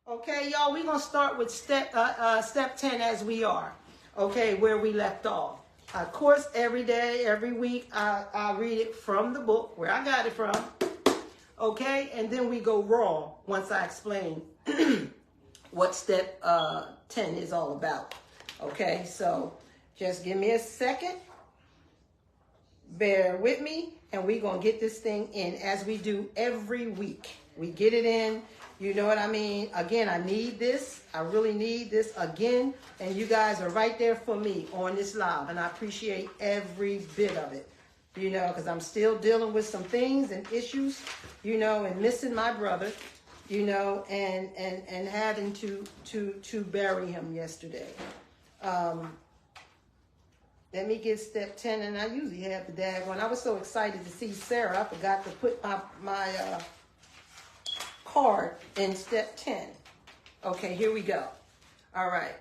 Okay, y'all, we're going to start with step 10 as we are. Okay, where we left off. Of course, every day, every week, I read it from the book, where I got it from. Okay, and then we go raw once I explain what step 10 is all about. Okay, so just give me a second. Bear with me, and we're going to get this thing in as we do every week. We get it in. You know what I mean? Again, I need this. I really need this again. And you guys are right there for me on this live. And I appreciate every bit of it. You know, because I'm still dealing with some things and issues, you know, and missing my brother, you know, and having to bury him yesterday. Let me get step 10, and I usually have the daggone. I was so excited to see Sarah, I forgot to put my card in step 10. Okay, here we go. All right.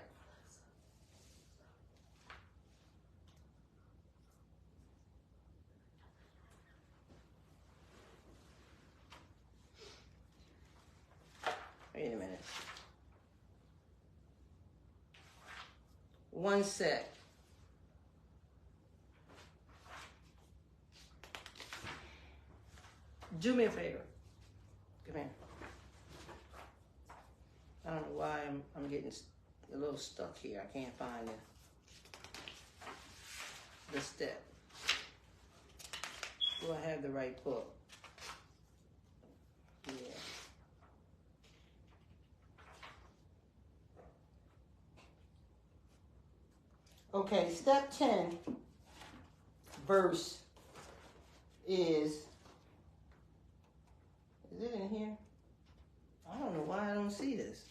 Wait a minute. One sec. Do me a favor. Come here. I don't know why I'm getting a little stuck here. I can't find the step. Do I have the right book? Yeah. Okay, step 10 verse is it in here? I don't know why I don't see this.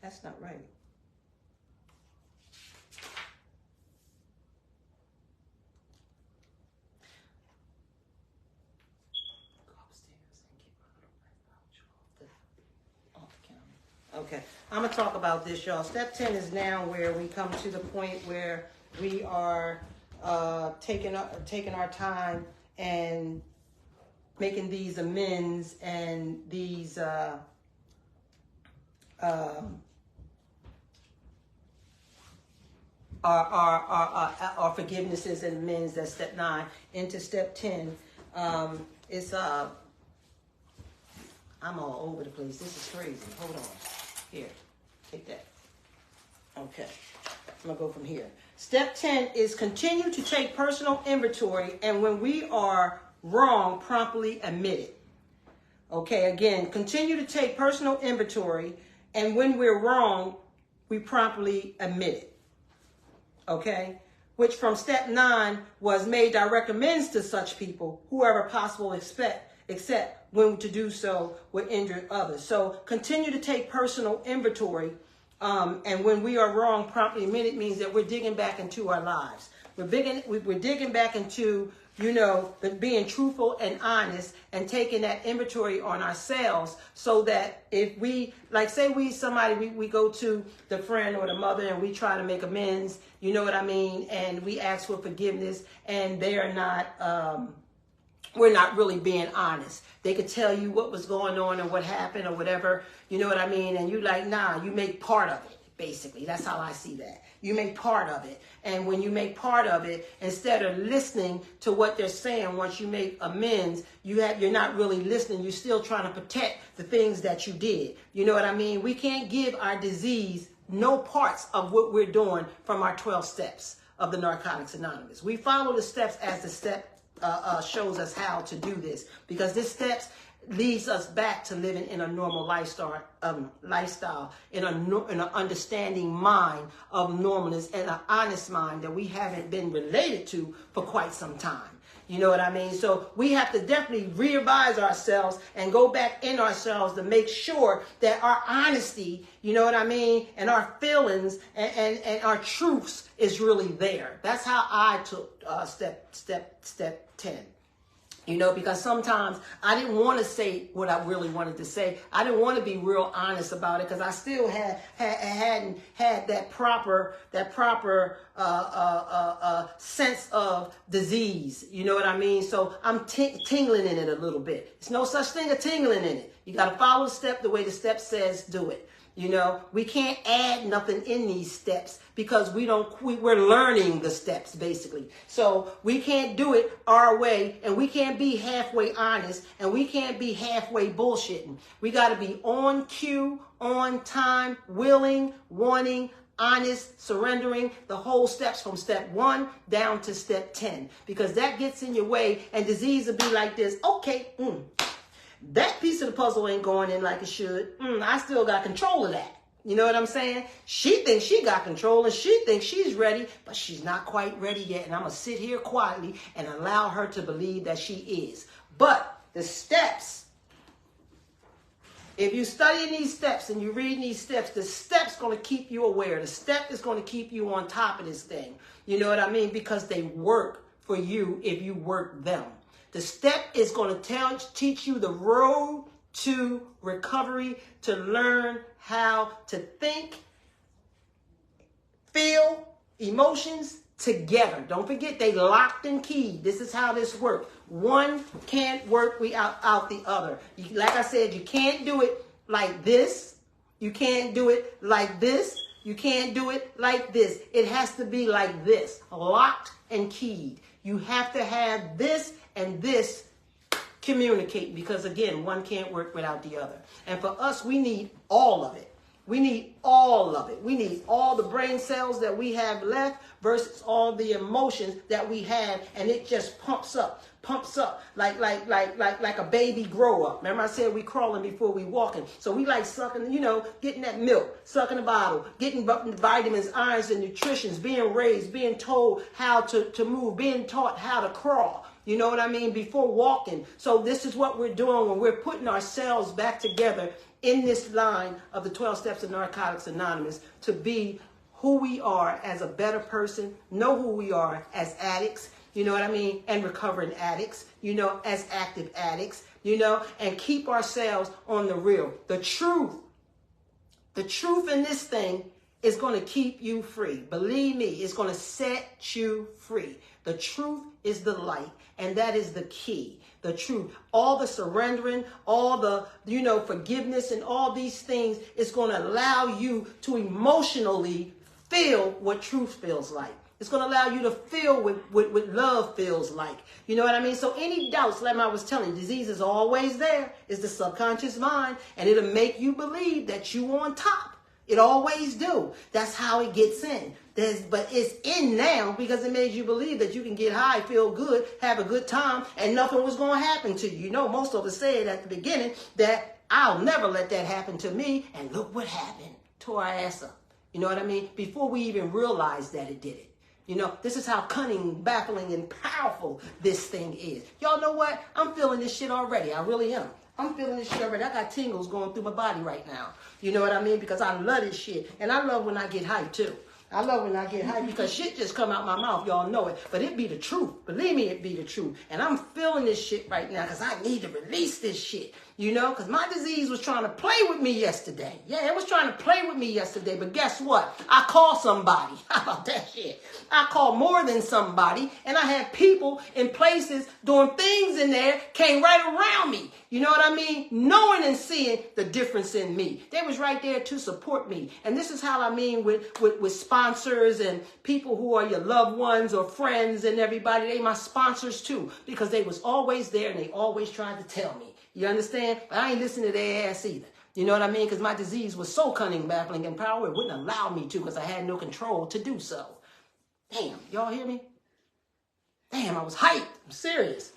That's not right. Go upstairs and get my little pouch off the counter. Okay, I'm going to talk about this, y'all. Step 10 is now where we come to the point where we are taking our time and making these amends and these our forgivenesses and amends. That's step 9. Into step 10, it's I'm all over the place. This is crazy. Hold on. Here, take that. Okay, I'm gonna go from here. Step 10 is continue to take personal inventory, and when we are wrong, promptly admit it. Okay, again, continue to take personal inventory, and when we're wrong, we promptly admit it. Okay, which from step 9 was made direct amends to such people, whoever possible except when to do so would injure others. So continue to take personal inventory, and when we are wrong, promptly admit it means that we're digging back into our lives. We're digging back into, you know, being truthful and honest and taking that inventory on ourselves, so that if we, like, say we go to the friend or the mother and we try to make amends, you know what I mean, and we ask for forgiveness, and they're not, we're not really being honest. They could tell you what was going on and what happened or whatever, you know what I mean, and you like, nah, you make part of it, basically. That's how I see that. You make part of it. And when you make part of it, instead of listening to what they're saying, once you make amends, you're not really listening. You're still trying to protect the things that you did. You know what I mean? We can't give our disease no parts of what we're doing from our 12 steps of the Narcotics Anonymous. We follow the steps as the step shows us how to do this, because this steps leads us back to living in a normal lifestyle, in an understanding mind of normalness and an honest mind that we haven't been related to for quite some time. You know what I mean? So we have to definitely revise ourselves and go back in ourselves to make sure that our honesty, you know what I mean, and our feelings and our truths is really there. That's how I took step 10. You know, because sometimes I didn't want to say what I really wanted to say. I didn't want to be real honest about it because I still hadn't had that proper sense of disease. You know what I mean? So I'm tingling in it a little bit. There's no such thing as tingling in it. You got to follow the step the way the step says do it. You know, we can't add nothing in these steps because we're learning the steps basically. So we can't do it our way, and we can't be halfway honest, and we can't be halfway bullshitting. We got to be on cue, on time, willing, wanting, honest, surrendering, the whole steps from step 1 down to step 10, because that gets in your way and disease will be like this. Okay, that piece of the puzzle ain't going in like it should. I still got control of that. You know what I'm saying? She thinks she got control and she thinks she's ready, but she's not quite ready yet. And I'm going to sit here quietly and allow her to believe that she is. But the steps, if you study these steps and you read these steps, the step's going to keep you aware. The step is going to keep you on top of this thing. You know what I mean? Because they work for you if you work them. The step is going to teach you the road to recovery, to learn how to think, feel emotions together. Don't forget, they locked and keyed. This is how this works. One can't work without the other. Like I said, you can't do it like this. You can't do it like this. You can't do it like this. It has to be like this, locked and keyed. You have to have this and this communicate, because again, one can't work without the other. And for us, we need all of it. We need all of it. We need all the brain cells that we have left versus all the emotions that we have, and it just pumps up like a baby grow up. Remember I said we crawling before we walking. So we like sucking, getting that milk, sucking the bottle, getting vitamins, irons, and nutritions, being raised, being told how to move, being taught how to crawl. You know what I mean? Before walking. So this is what we're doing when we're putting ourselves back together in this line of the 12 Steps of Narcotics Anonymous to be who we are as a better person, know who we are as addicts, you know what I mean? And recovering addicts, as active addicts, and keep ourselves on the real. The truth in this thing is going to keep you free. Believe me, it's going to set you free. The truth is the light, and that is the key. The truth, all the surrendering, all the, forgiveness and all these things is going to allow you to emotionally feel what truth feels like. It's going to allow you to feel what love feels like. You know what I mean? So any doubts, like I was telling you, disease is always there. It's the subconscious mind, and it'll make you believe that you on top. It always do. That's how it gets in. But it's in now because it made you believe that you can get high, feel good, have a good time, and nothing was going to happen to you. Most of us said at the beginning that I'll never let that happen to me, and look what happened. Tore our ass up. You know what I mean? Before we even realized that it did it. This is how cunning, baffling, and powerful this thing is. Y'all know what? I'm feeling this shit already. I really am. I'm feeling this shit already. I got tingles going through my body right now. You know what I mean? Because I love this shit. And I love when I get hyped too. I love when I get hyped because shit just come out my mouth. Y'all know it. But it be the truth. Believe me, it be the truth. And I'm feeling this shit right now because I need to release this shit. Because my disease was trying to play with me yesterday. Yeah, it was trying to play with me yesterday. But guess what? I called somebody. How about that shit? I called more than somebody. And I had people in places doing things in there came right around me. You know what I mean? Knowing and seeing the difference in me. They was right there to support me. And this is how I mean with sponsors and people who are your loved ones or friends and everybody. They my sponsors too. Because they was always there and they always tried to tell me. You understand? But I ain't listening to their ass either. You know what I mean? Because my disease was so cunning, baffling, and powerful, it wouldn't allow me to because I had no control to do so. Damn, y'all hear me? Damn, I was hyped. I'm serious.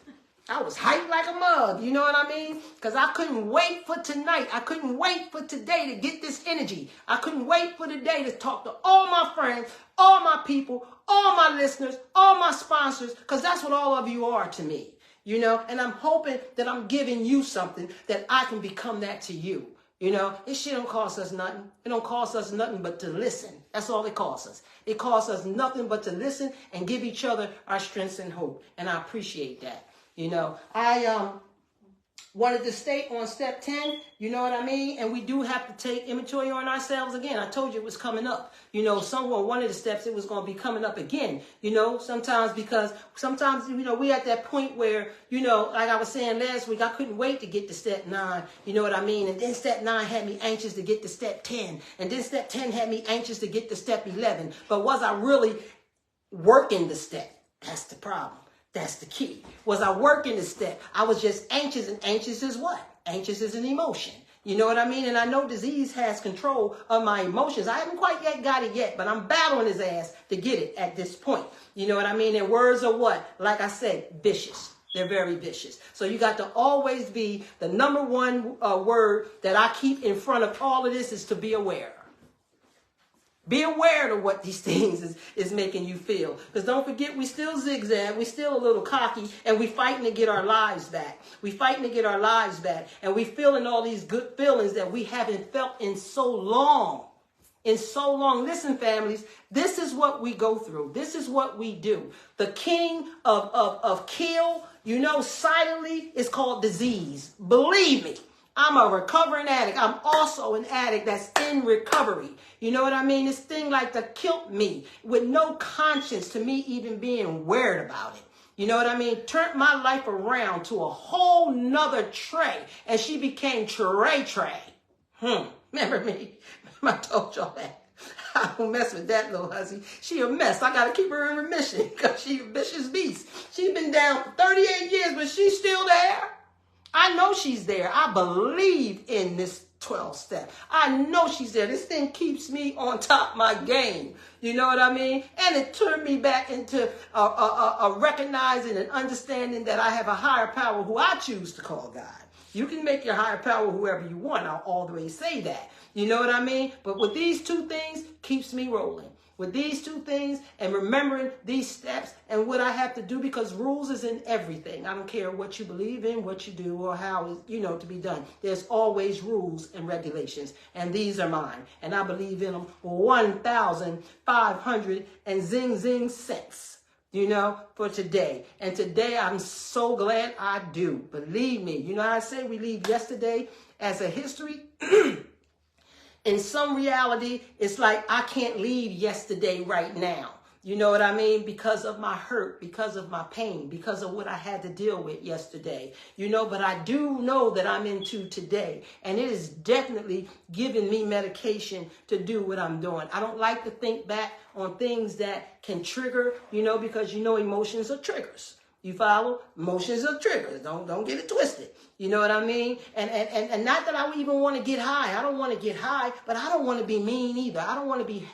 I was hyped like a mug. You know what I mean? Because I couldn't wait for tonight. I couldn't wait for today to get this energy. I couldn't wait for the day to talk to all my friends, all my people, all my listeners, all my sponsors, because that's what all of you are to me. And I'm hoping that I'm giving you something that I can become that to you. This shit don't cost us nothing. It don't cost us nothing but to listen. That's all it costs us. It costs us nothing but to listen and give each other our strengths and hope. And I appreciate that. You know, I wanted to stay on step 10, you know what I mean? And we do have to take inventory on ourselves again. I told you it was coming up. You know, one of the steps, it was going to be coming up again, you know, sometimes, you know, we at that point where, you know, like I was saying last week, I couldn't wait to get to step 9, you know what I mean? And then step 9 had me anxious to get to step 10. And then step 10 had me anxious to get to step 11. But was I really working the step? That's the problem. That's the key. Was I working the step? I was just anxious, and anxious is what? Anxious is an emotion. You know what I mean? And I know disease has control of my emotions. I haven't quite yet got it yet, but I'm battling his ass to get it at this point. You know what I mean? And words are what? Like I said, vicious. They're very vicious. So you got to always be, the number one word that I keep in front of all of this is to be aware. Be aware of what these things is making you feel. Because don't forget, we still zigzag, we still a little cocky, and we fighting to get our lives back. We fighting to get our lives back. And we feeling all these good feelings that we haven't felt in so long. In so long. Listen, families, this is what we go through. This is what we do. The king of kill, you know, silently is called disease. Believe me. I'm a recovering addict. I'm also an addict that's in recovery. You know what I mean? This thing like to kill me with no conscience to me even being weird about it. You know what I mean? Turned my life around to a whole nother Trey. And she became Trey. Remember me? I told y'all that. I don't mess with that little hussy. She a mess. I got to keep her in remission because she a vicious beast. She's been down for 38 years, but she's still there. I know she's there. I believe in this 12 step. I know she's there. This thing keeps me on top of my game. You know what I mean? And it turned me back into recognizing and understanding that I have a higher power who I choose to call God. You can make your higher power whoever you want. I'll always say that. You know what I mean? But with these two things, keeps me rolling. With these two things and remembering these steps and what I have to do, because rules is in everything. I don't care what you believe in, what you do, or how it's, you know, to be done. There's always rules and regulations, and these are mine. And I believe in them 1,500 and zing cents, you know, for today. And today I'm so glad I do. Believe me. You know how I say we leave yesterday as a history? In some reality, it's like I can't leave yesterday right now. You know what I mean? Because of my hurt, because of my pain, because of what I had to deal with yesterday. You know, but I do know that I'm into today. And it is definitely giving me medication to do what I'm doing. I don't like to think back on things that can trigger, you know, because you know emotions are triggers. You follow? Emotions are triggers. Don't get it twisted. You know what I mean? And not that I would even want to get high. I don't want to get high, but I don't want to be mean either. I don't want to be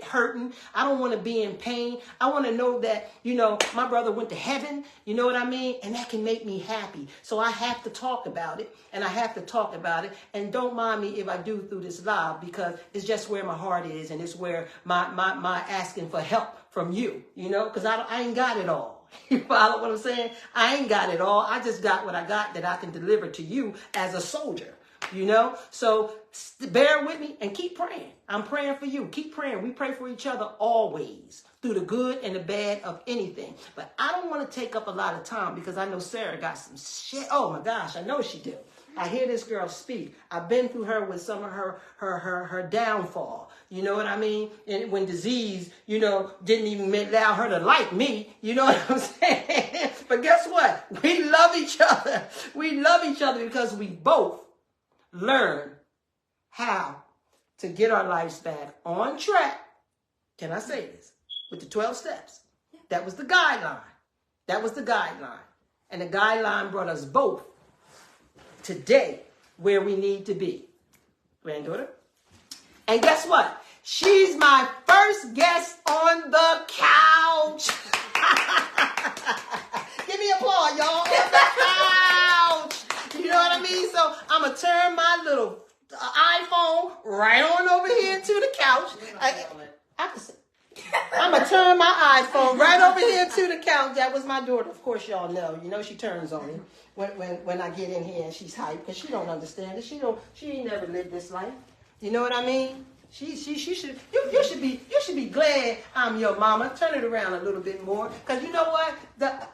hurting. I don't want to be in pain. I want to know that, you know, my brother went to heaven. You know what I mean? And that can make me happy. So I have to talk about it, and I have to talk about it. And don't mind me if I do through this live, because it's just where my heart is, and it's where my asking for help from you, you know, because I ain't got it all. You follow what I'm saying? I ain't got it all. I just got what I got that I can deliver to you as a soldier, you know? So bear with me and keep praying. I'm praying for you. Keep praying. We pray for each other always, through the good and the bad of anything. But I don't want to take up a lot of time, because I know Sarah got some shit. Oh my gosh, I know she do. I hear this girl speak. I've been through her with some of her downfall. You know what I mean? And when disease, you know, didn't even allow her to like me. You know what I'm saying? But guess what? We love each other. We love each other because we both learn how to get our lives back on track. Can I say this? With the 12 steps. That was the guideline. That was the guideline. And the guideline brought us both today where we need to be. Granddaughter. And guess what? She's my first guest on the couch. Give me applause, y'all. On the couch. You know what I mean? So I'm going to turn my little iPhone right on over here to the couch. I'm going to turn my iPhone right over here to the couch. That was my daughter. Of course, y'all know. You know she turns on me when I get in here and she's hyped, because she don't understand it. She ain't never lived this life. You know what I mean? She should. You should be glad I'm your mama. Turn it around a little bit more, cause you know what?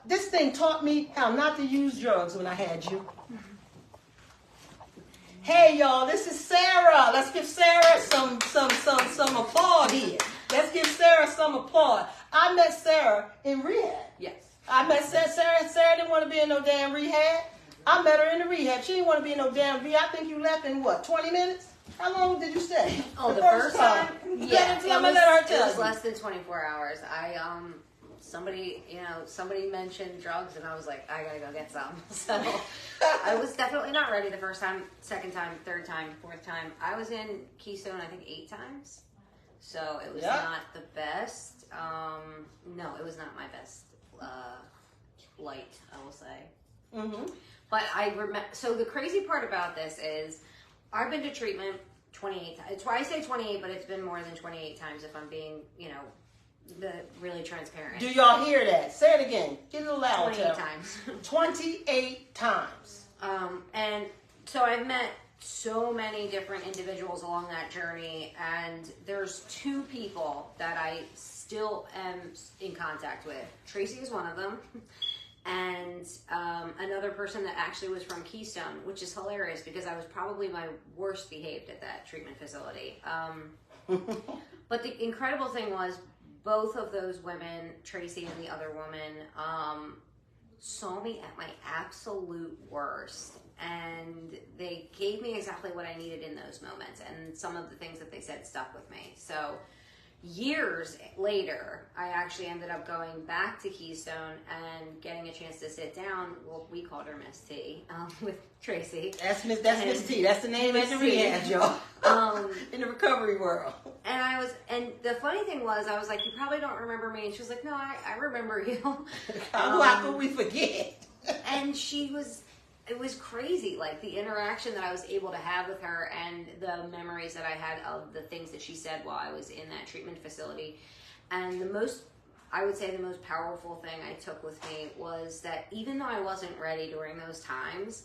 This thing taught me how not to use drugs when I had you. Hey y'all, this is Sarah. Let's give Sarah some applaud here. Let's give Sarah some applaud. I met Sarah in rehab. Yes. I met Sarah. Sarah didn't want to be in no damn rehab. I met her in the rehab. She didn't want to be in no damn rehab. I think you left in what, 20 minutes? How long did you stay? Oh, the first time? Yeah, it was less than 24 hours. Somebody mentioned drugs, and I was like, I gotta go get some. So I was definitely not ready the first time, second time, third time, fourth time. I was in Keystone, I think 8 times. So it was not the best. No, it was not my best light, I will say. Mm-hmm. But I remember. So the crazy part about this is, I've been to treatment 28 times. It's why I say 28, but it's been more than 28 times if I'm being, really transparent. Do y'all hear that? Say it again. Get a little louder. 28 times. 28 times. And so I've met so many different individuals along that journey, and there's 2 people that I still am in contact with. Tracy is one of them. And another person that actually was from Keystone, which is hilarious because I was probably my worst behaved at that treatment facility. But the incredible thing was, both of those women, Tracy and the other woman, saw me at my absolute worst. And they gave me exactly what I needed in those moments. And some of the things that they said stuck with me. So years later, I actually ended up going back to Keystone and getting a chance to sit down. Well, we called her Miss T, with Tracy. That's Miss T. That's the name at the rehab, y'all. In the recovery world. And the funny thing was, I was like, you probably don't remember me. And she was like, no, I remember you. How could we forget? And it was crazy, like the interaction that I was able to have with her and the memories that I had of the things that she said while I was in that treatment facility. And I would say the most powerful thing I took with me was that even though I wasn't ready during those times,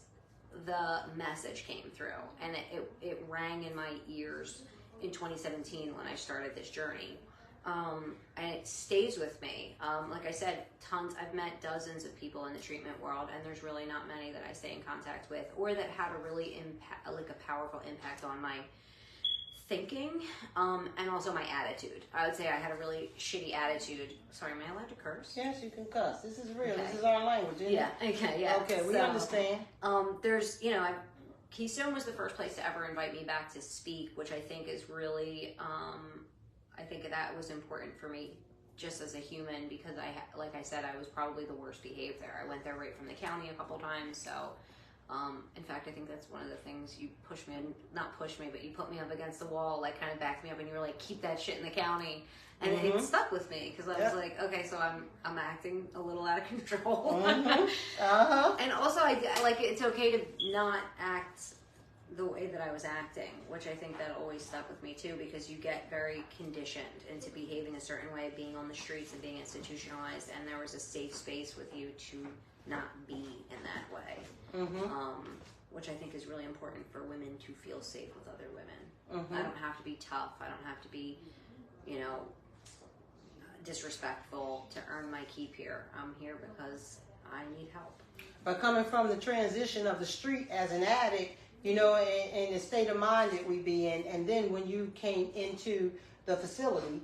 the message came through, and it rang in my ears in 2017 when I started this journey. And it stays with me. Like I said, I've met dozens of people in the treatment world, and there's really not many that I stay in contact with, or that had a really a powerful impact on my thinking, and also my attitude. I would say I had a really shitty attitude. Sorry, am I allowed to curse? Yes, you can cuss. This is real. Okay. This is our language, isn't it? Okay, yeah. Okay, we understand. There's, Keystone was the first place to ever invite me back to speak, which I think is really, I think that was important for me just as a human, because like I said, I was probably the worst behaved there. I went there right from the county a couple times. So, in fact, I think that's one of the things you pushed me, not pushed me, but you put me up against the wall, like kind of backed me up, and you were like, keep that shit in the county. And it stuck with me because I was like, okay, so I'm acting a little out of control. And also it's okay to not act the way that I was acting, which I think that always stuck with me too, because you get very conditioned into behaving a certain way, being on the streets and being institutionalized, and there was a safe space with you to not be in that way, which I think is really important for women to feel safe with other women. I don't have to be tough. I don't have to be, disrespectful to earn my keep here. I'm here because I need help. But coming from the transition of the street as an addict, in the state of mind that we be in, and then when you came into the facility,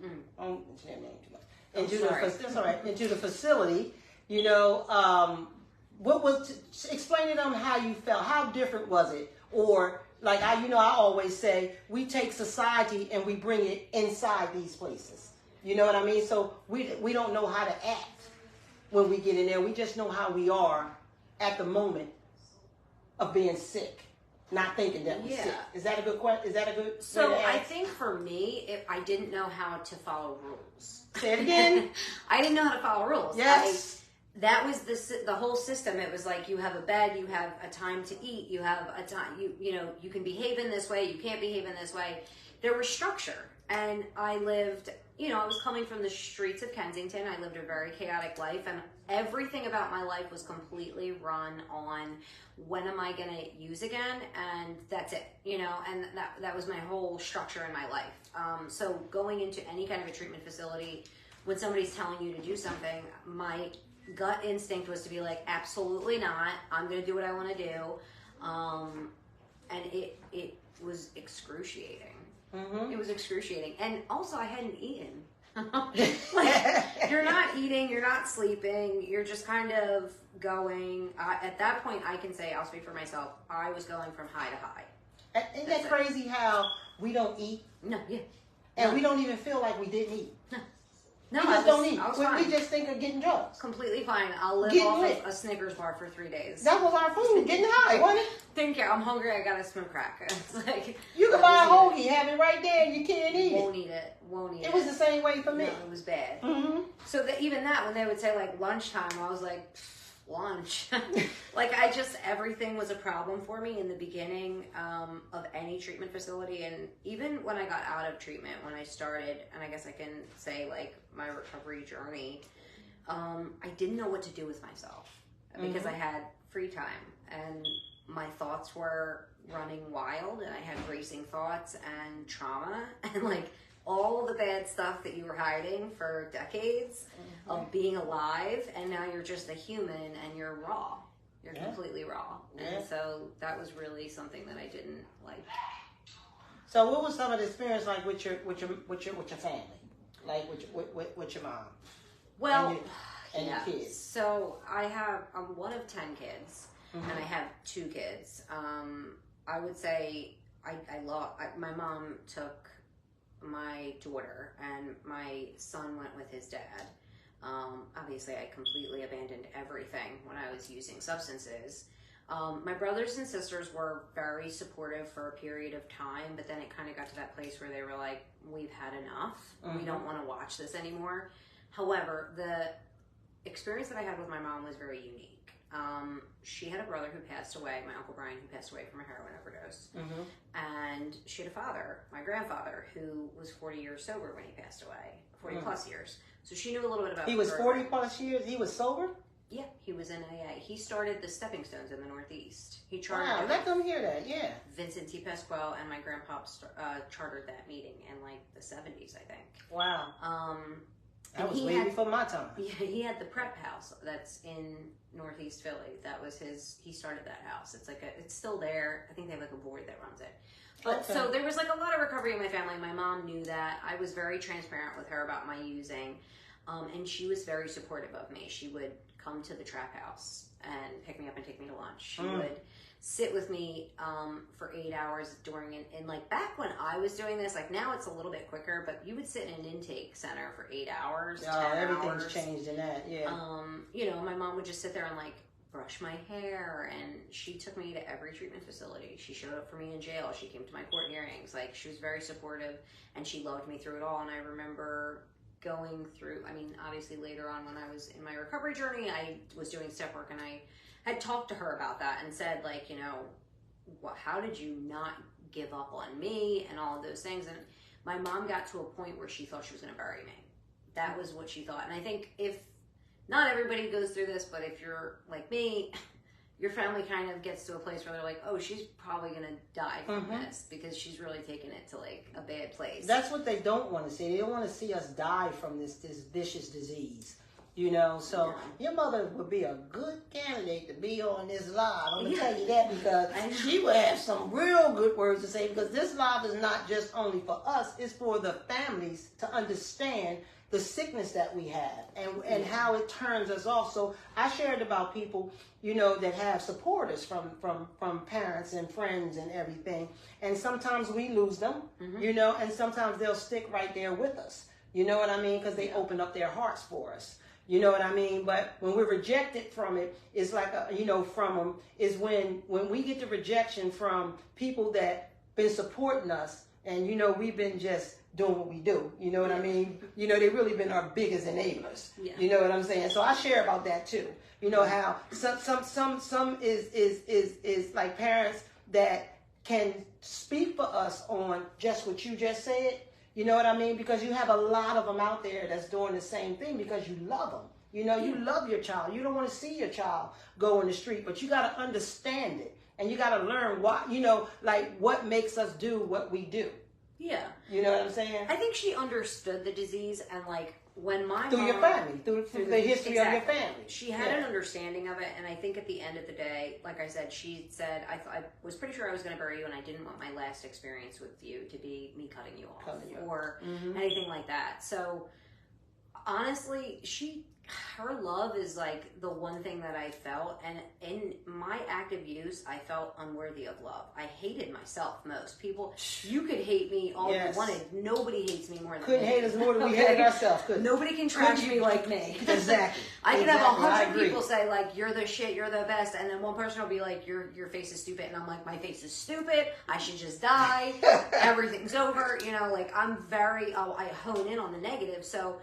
into the facility, what was, explain to them how you felt, how different was it? Or like I always say, we take society and we bring it inside these places. You know what I mean? So we don't know how to act when we get in there. We just know how we are at the moment of being sick. Not thinking that we're sick. Is that a good question? Is that a good? So I think for me, I didn't know how to follow rules. Say it again. I didn't know how to follow rules. Yes. That was the whole system. It was like you have a bed, you have a time to eat, you have a time. You can behave in this way, you can't behave in this way. There was structure, and I lived you know, I was coming from the streets of Kensington. I lived a very chaotic life, and everything about my life was completely run on when am I going to use again, and that's it, you know, and that was my whole structure in my life. So going into any kind of a treatment facility, when somebody's telling you to do something, my gut instinct was to be like, absolutely not. I'm going to do what I want to do. And it was excruciating. Mm-hmm. It was excruciating. And also I hadn't eaten. Like, you're not eating, you're not sleeping, you're just kind of going, at that point I can say, I'll speak for myself, I was going from high to high. Isn't that crazy how we don't eat? No, yeah. And No. we don't even feel like we didn't eat. No, We just don't eat. I was We fine. just think of getting drugs. Completely fine. I'll live Getting off lit. of a Snickers bar for 3 days. That was our food, getting high, wasn't it? Didn't care. I'm hungry. I gotta smoke crack. It's like You can buy a hoagie, have it right there, and you can't eat it. Won't eat it. Won't eat it. It was the same way for me. No, it was bad. Mm-hmm. So that even that, when they would say like lunchtime, I was like, lunch. Like everything was a problem for me in the beginning of any treatment facility, and even when I got out of treatment, when I started, and I guess I can say like my recovery journey, I didn't know what to do with myself because I had free time and my thoughts were running wild, and I had racing thoughts and trauma and like all the bad stuff that you were hiding for decades of being alive, and now you're just a human and you're raw. You're completely raw. And so that was really something that I didn't like. So what was some of the experience like with your family? Like with your mom? Well, and your kids. So I'm one of 10 kids, and I have 2 kids. I would say my mom took my daughter, and my son went with his dad. Obviously, I completely abandoned everything when I was using substances. My brothers and sisters were very supportive for a period of time, but then it kind of got to that place where they were like, we've had enough. We don't want to watch this anymore. However, the experience that I had with my mom was very unique. She had a brother who passed away, my Uncle Brian, who passed away from a heroin overdose. And she had a father, my grandfather, who was 40 years sober when he passed away, 40 plus years. So she knew a little bit about He was 40 plus years? He was sober? Yeah, he was in AA. He started the Stepping Stones in the Northeast. He chartered Wow, let them hear that, yeah. Vincent T. Pasquale and my grandpa chartered that meeting in like the 70s, I think. Wow. That was he way had- before my time. Yeah, he had the prep house that's in Northeast Philly. That was he started that house. It's still there. I think they have like a board that runs it. But Okay. so there was like a lot of recovery in my family. My mom knew that. I was very transparent with her about my using. And she was very supportive of me. She would come to the trap house and pick me up and take me to lunch. She would sit with me for 8 hours during and like back when I was doing this, like now it's a little bit quicker, but you would sit in an intake center for 8 hours. Oh, 10 everything's hours. changed in that, yeah. You know, my mom would just sit there and like brush my hair, and she took me to every treatment facility. She showed up for me in jail. She came to my court hearings. Like, she was very supportive, and she loved me through it all. And I remember going through, I mean, obviously later on when I was in my recovery journey, I was doing step work, and I had talked to her about that and said, like, you know, how did you not give up on me and all of those things? And my mom got to a point where she thought she was going to bury me. That was what she thought. And I think if not everybody goes through this, but if you're like me, your family kind of gets to a place where they're like, oh, she's probably going to die from this because she's really taken it to like a bad place. That's what they don't want to see. They don't want to see us die from this vicious disease. You know, so your mother would be a good candidate to be on this live. I'm going to tell you that because she would have some real good words to say, because this live is not just only for us, it's for the families to understand the sickness that we have and how it turns us off. So I shared about people, you know, that have supporters from parents and friends and everything. And sometimes we lose them, you know, and sometimes they'll stick right there with us. You know what I mean? Because they open up their hearts for us. You know what I mean? But when we're rejected from it, it's like, from them, is when we get the rejection from people that been supporting us and, you know, we've been just doing what we do. You know what I mean? You know, they've really been our biggest enablers. Yeah. You know what I'm saying? So I share about that too. You know how some is like parents that can speak for us on just what you just said. You know what I mean? Because you have a lot of them out there that's doing the same thing because you love them. You know, you love your child. You don't want to see your child go in the street, but you got to understand it. And you got to learn why, you know, like what makes us do what we do. Yeah. You know what I'm saying? I think she understood the disease, and like when my through mom, your family, through the history of your family. She had an understanding of it, and I think at the end of the day, like I said, she said, I was pretty sure I was going to bury you, and I didn't want my last experience with you to be me cutting you off or anything like that. So honestly, her love is like the one thing that I felt, and in my active use, I felt unworthy of love. I hated myself most. People, you could hate me all you wanted. Nobody hates me more than Couldn't hate us more than we hated ourselves. Nobody can trash me like me. Exactly. I can have 100 people say like, you're the shit, you're the best, and then one person will be like, your face is stupid, and I'm like, my face is stupid, I should just die, everything's over, you know, like I'm very, I hone in on the negative. So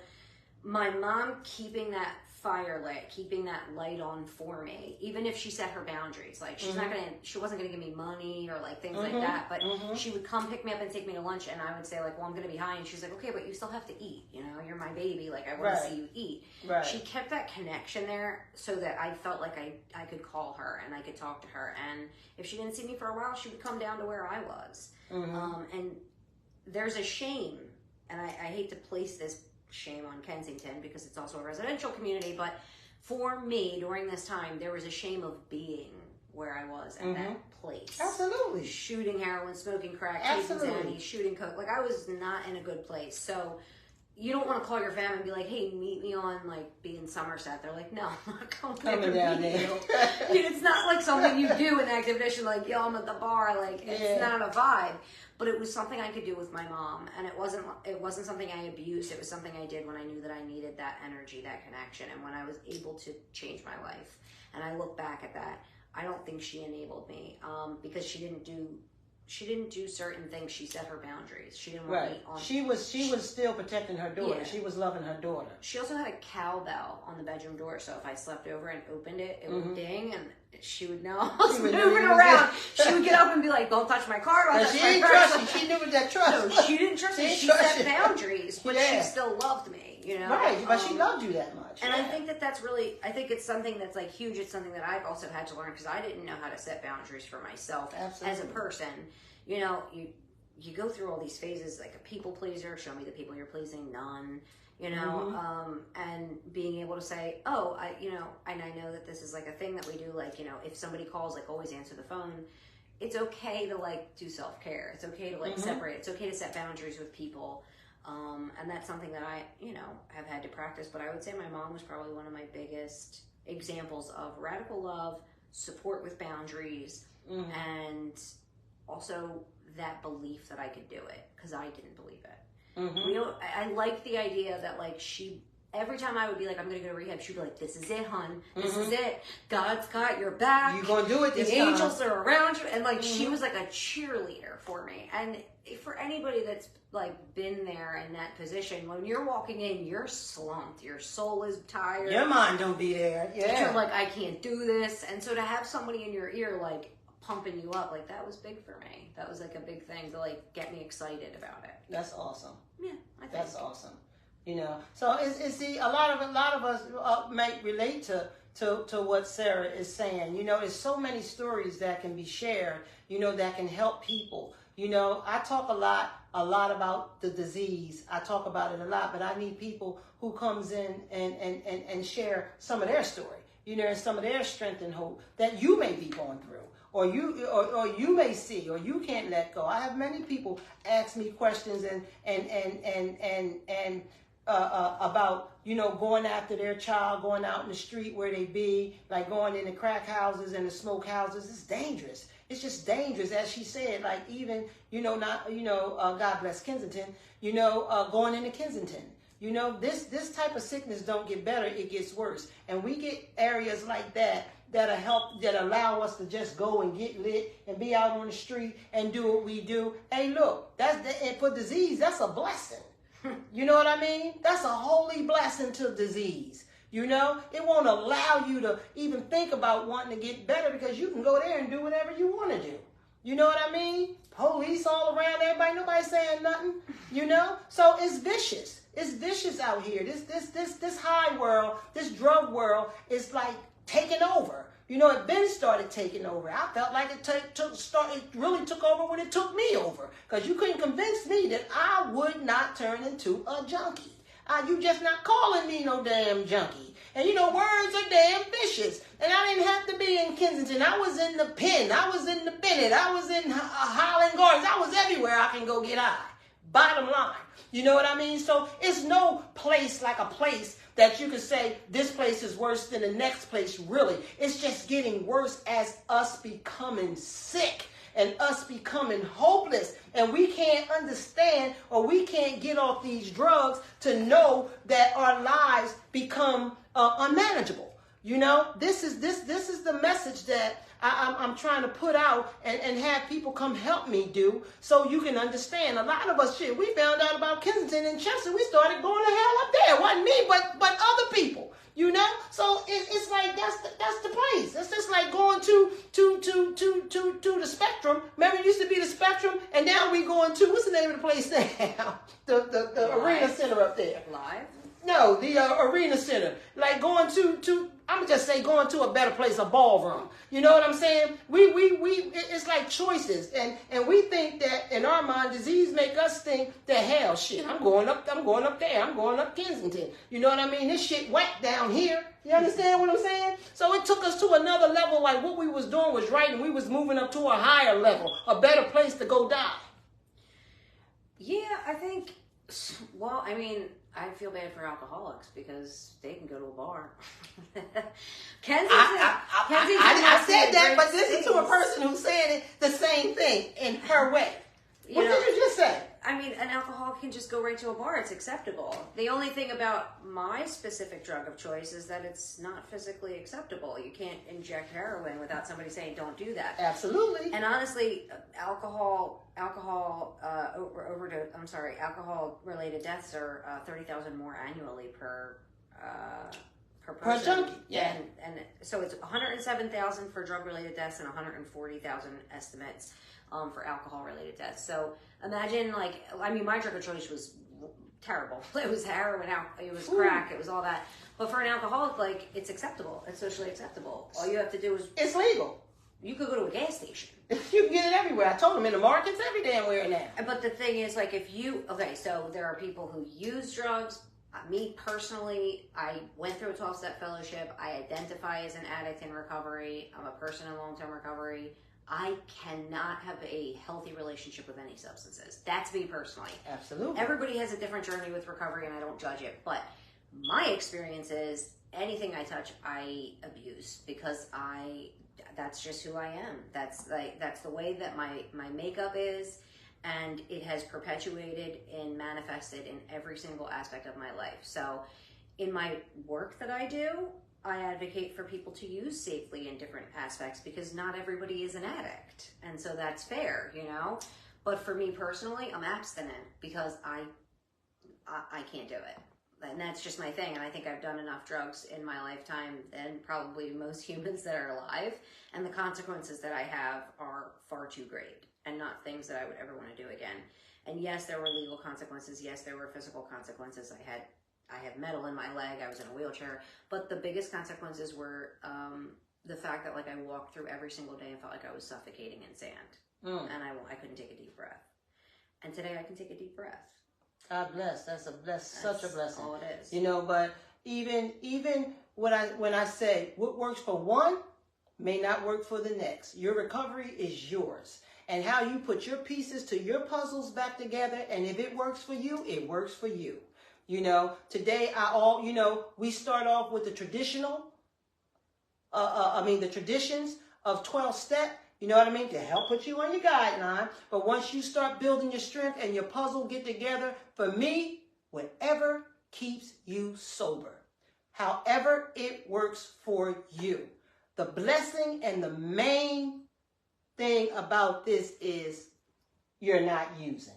my mom keeping that fire lit, keeping that light on for me, even if she set her boundaries, like she wasn't gonna give me money or like things like that, but she would come pick me up and take me to lunch, and I would say like, well, I'm gonna be high, and she's like, okay, but you still have to eat, you know, you're my baby, like I want to see you eat. She kept that connection there so that I felt like I could call her and I could talk to her, and if she didn't see me for a while, she would come down to where I was. And there's a shame, and I hate to place this shame on Kensington because it's also a residential community, but for me during this time there was a shame of being where I was at that place. Absolutely. Shooting heroin, smoking crack, taking Xannies, shooting coke. Like I was not in a good place. So you don't want to call your family and be like, hey, meet me on like be in Somerset. They're like, no, I'm not coming down there. It's not like something you do in Active Addiction, like, yo, I'm at the bar, like it's not a vibe. But it was something I could do with my mom, and it wasn't something I abused. It was something I did when I knew that I needed that energy, that connection, and when I was able to change my life. And I look back at that, I don't think she enabled me because she didn't do certain things. She set her boundaries. She didn't want me on. She was still protecting her daughter. Yeah. She was loving her daughter. She also had a cowbell on the bedroom door, so if I slept over and opened it, it would ding, and she would know I was moving around. She would get up and be like, "Don't touch my car, don't touch my purse." She knew that trust. No, she didn't trust me. She set boundaries, but she still loved me. You know, right? But she loved you that much. And I think that's really, I think it's something that's like huge. It's something that I've also had to learn because I didn't know how to set boundaries for myself as a person. You know, you go through all these phases, like a people pleaser, show me the people you're pleasing, none, you know, and being able to say, oh, and I know that this is like a thing that we do, like, you know, if somebody calls, like always answer the phone. It's okay to like do self-care. It's okay to like separate. It's okay to set boundaries with people. And that's something that I, you know, have had to practice, but I would say my mom was probably one of my biggest examples of radical love, support with boundaries, and also that belief that I could do it because I didn't believe it. You know, I like the idea that like every time I would be like, I'm going to go to rehab, she'd be like, this is it, hon. This is it. God's got your back. You're going to do it this time. The angels are around you. And like, she was like a cheerleader for me. And for anybody that's like been there in that position, when you're walking in, you're slumped. Your soul is tired. Your mind don't be there. Yeah. You're like, I can't do this. And so to have somebody in your ear, like, pumping you up, like that was big for me. That was like a big thing to like get me excited about it. That's awesome. Yeah, I think that's awesome. You know, so it's the a lot of us may relate to what Sarah is saying. You know, there's so many stories that can be shared. You know, that can help people. You know, I talk a lot about the disease. I talk about it a lot, but I need people who comes in and share some of their story. You know, and some of their strength and hope that you may be going through. Or you may see, or you can't let go. I have many people ask me questions and about, you know, going after their child, going out in the street where they be, like going in the crack houses and the smoke houses. It's dangerous. It's just dangerous, as she said. Like even, you know, God bless Kensington. You know, going into Kensington. You know, this type of sickness don't get better; it gets worse. And we get areas like that allow us to just go and get lit and be out on the street and do what we do. Hey, look, and for disease, that's a blessing. You know what I mean? That's a holy blessing to disease. You know, it won't allow you to even think about wanting to get better because you can go there and do whatever you want to do. You know what I mean? Police all around everybody, nobody saying nothing, you know? So it's vicious. It's vicious out here. This high world, this drug world is like taking over. You know, it then started taking over. I felt like it really took over when it took me over. Because you couldn't convince me that I would not turn into a junkie. You just not calling me no damn junkie. And you know, words are damn vicious. And I didn't have to be in Kensington. I was in the Penn. I was in the Bennett. I was in Highland Gardens. I was everywhere I can go get high. Bottom line. You know what I mean? So it's no place like a place that you could say this place is worse than the next place, really. It's just getting worse as us becoming sick and us becoming hopeless. And we can't understand, or we can't get off these drugs to know that our lives become unmanageable. You know, this is the message that I'm trying to put out and have people come help me do, so you can understand. A lot of us, shit, we found out about Kensington and Chester, we started going to hell up there. It wasn't me, but other people, you know. So it's like that's the place. It's just like going to the Spectrum. Remember, it used to be the Spectrum, and now we going to, what's the name of the place now? the Arena Center up there. Live? No, the Arena Center. Like going to I'm gonna just say going to a better place, a ballroom. You know what I'm saying? It's like choices, and we think that in our mind, disease make us think that hell, shit, I'm going up there, I'm going up Kensington. You know what I mean? This shit whack down here. You understand what I'm saying? So it took us to another level. Like what we was doing was right, and we was moving up to a higher level, a better place to go die. Yeah, I think. Well, I mean, I feel bad for alcoholics because they can go to a bar. Kensington. I said that, but listen to a person who's saying it the same thing in her way. What did you just say? I mean, an alcoholic can just go right to a bar. It's acceptable. The only thing about my specific drug of choice is that it's not physically acceptable. You can't inject heroin without somebody saying, don't do that. Absolutely. And honestly, alcohol-related deaths are 30,000 more annually per person. Per junkie, yeah. And so it's 107,000 for drug-related deaths and 140,000 estimates for alcohol-related deaths. So imagine, like, I mean, my drug of choice was terrible. It was heroin, it was crack, it was all that. But for an alcoholic, like, it's acceptable. It's socially acceptable. All you have to do is... It's legal. You could go to a gas station. You can get it everywhere. I told them in the markets, every damn where now. But the thing is, like, okay, so there are people who use drugs. Me personally, I went through a 12-step fellowship. I identify as an addict in recovery. I'm a person in long-term recovery. I cannot have a healthy relationship with any substances. That's me personally. Absolutely. Everybody has a different journey with recovery, and I don't judge it. But my experience is anything I touch, I abuse because that's just who I am. That's the way that my makeup is, and it has perpetuated and manifested in every single aspect of my life. So in my work that I do, I advocate for people to use safely in different aspects because not everybody is an addict. And so that's fair, you know? But for me personally, I'm abstinent because I can't do it. And that's just my thing. And I think I've done enough drugs in my lifetime than probably most humans that are alive. And the consequences that I have are far too great and not things that I would ever want to do again. And yes, there were legal consequences. Yes, there were physical consequences. I have metal in my leg. I was in a wheelchair. But the biggest consequences were the fact that, like, I walked through every single day and felt like I was suffocating in sand. And I couldn't take a deep breath. And today I can take a deep breath. God bless. That's such a blessing. All it is. You know, but even when I say what works for one may not work for the next. Your recovery is yours. And how you put your pieces to your puzzles back together, and if it works for you, it works for you. You know, today we start off with the traditional, the traditions of 12-step, you know what I mean, to help put you on your guideline. But once you start building your strength and your puzzle get together, for me, whatever keeps you sober, however it works for you. The blessing and the main thing about this is you're not using.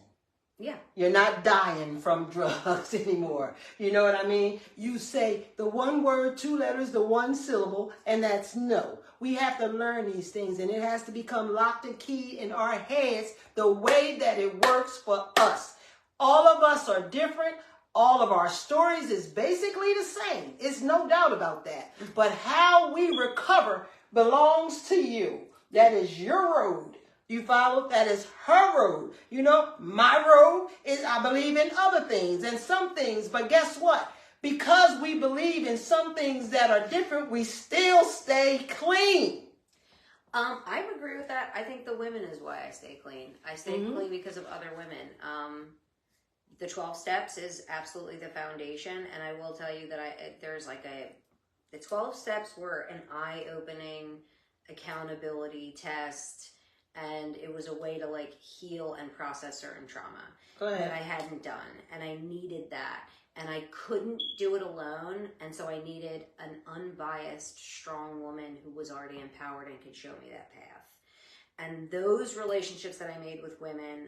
Yeah. You're not dying from drugs anymore. You know what I mean? You say the one word, two letters, the one syllable, and that's no. We have to learn these things, and it has to become locked and keyed in our heads the way that it works for us. All of us are different. All of our stories is basically the same. It's no doubt about that. But how we recover belongs to you. That is your road. You follow? That is her road. You know, my road is I believe in other things and some things. But guess what? Because we believe in some things that are different, we still stay clean. I would agree with that. I think the women is why I stay clean. I stay clean because of other women. The 12 steps is absolutely the foundation. And I will tell you that the 12 steps were an eye-opening accountability test. And it was a way to like heal and process certain trauma that I hadn't done. And I needed that. And I couldn't do it alone. And so I needed an unbiased, strong woman who was already empowered and could show me that path. And those relationships that I made with women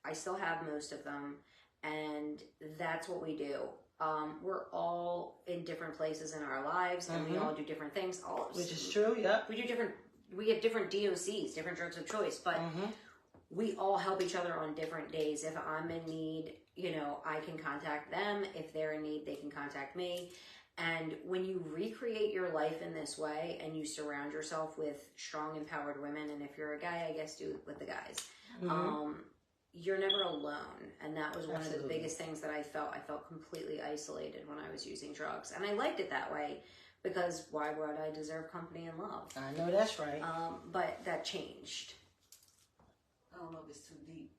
I still have most of them. And that's what we do. We're all in different places in our lives and we all do different things. Which is true, yeah. We get different DOCs, different drugs of choice, but we all help each other on different days. If I'm in need, you know, I can contact them. If they're in need, they can contact me. And when you recreate your life in this way and you surround yourself with strong, empowered women, and if you're a guy, I guess do it with the guys, you're never alone. And that was one of the biggest things that I felt. I felt completely isolated when I was using drugs. And I liked it that way. Because why would I deserve company and love? I know that's right. But that changed. I don't know if it's too deep.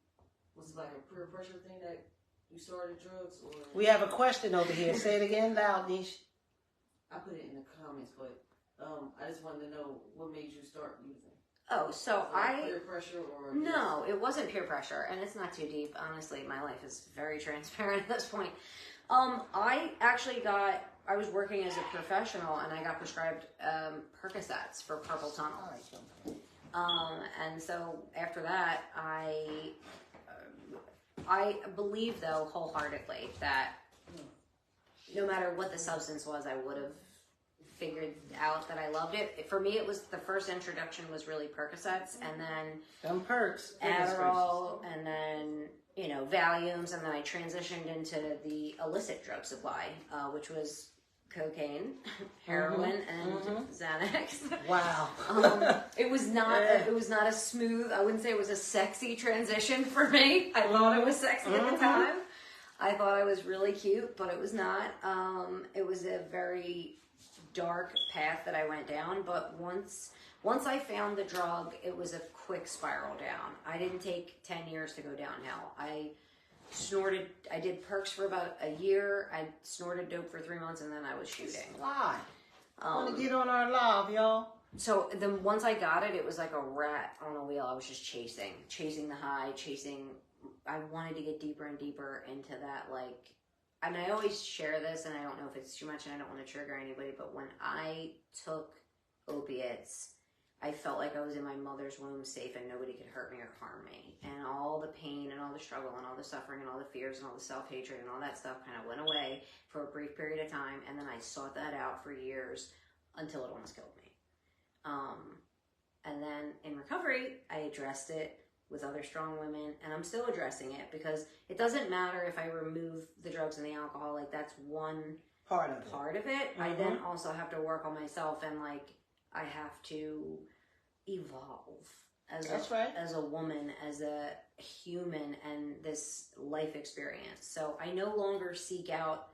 Was it like a peer pressure thing that you started drugs, or? We have a question over here. Say it again loud, Niche. I put it in the comments, but I just wanted to know what made you start using. Oh, so peer pressure or? No, it wasn't peer pressure, and it's not too deep. Honestly, my life is very transparent at this point. I was working as a professional and I got prescribed Percocets for carpal tunnel. And so after that, I believe though wholeheartedly that no matter what the substance was, I would have figured out that I loved it. For me, it was the first introduction was really Percocets, and then some perks, Adderall, and then Valiums, and then I transitioned into the illicit drug supply, which was cocaine, heroin, and Xanax. Wow. It was not a smooth, I wouldn't say it was a sexy transition for me. I thought it was sexy at the time. I thought I was really cute, but it was not. It was a very dark path that I went down, but once I found the drug, it was a quick spiral down. I didn't take 10 years to go downhill. I did perks for about a year. I snorted dope for 3 months, and then I was shooting. Why? I want to get on our live, y'all. So then once I got it, it was like a rat on a wheel. I was just chasing the high, I wanted to get deeper and deeper into that, and I always share this, and I don't know if it's too much, and I don't want to trigger anybody, but when I took opiates, I felt like I was in my mother's womb safe and nobody could hurt me or harm me. And all the pain and all the struggle and all the suffering and all the fears and all the self-hatred and all that stuff kind of went away for a brief period of time. And then I sought that out for years until it almost killed me. And then in recovery, I addressed it with other strong women, and I'm still addressing it because it doesn't matter if I remove the drugs and the alcohol, that's one part of it. I then also have to work on myself, and I have to evolve as a woman, as a human, and this life experience. So I no longer seek out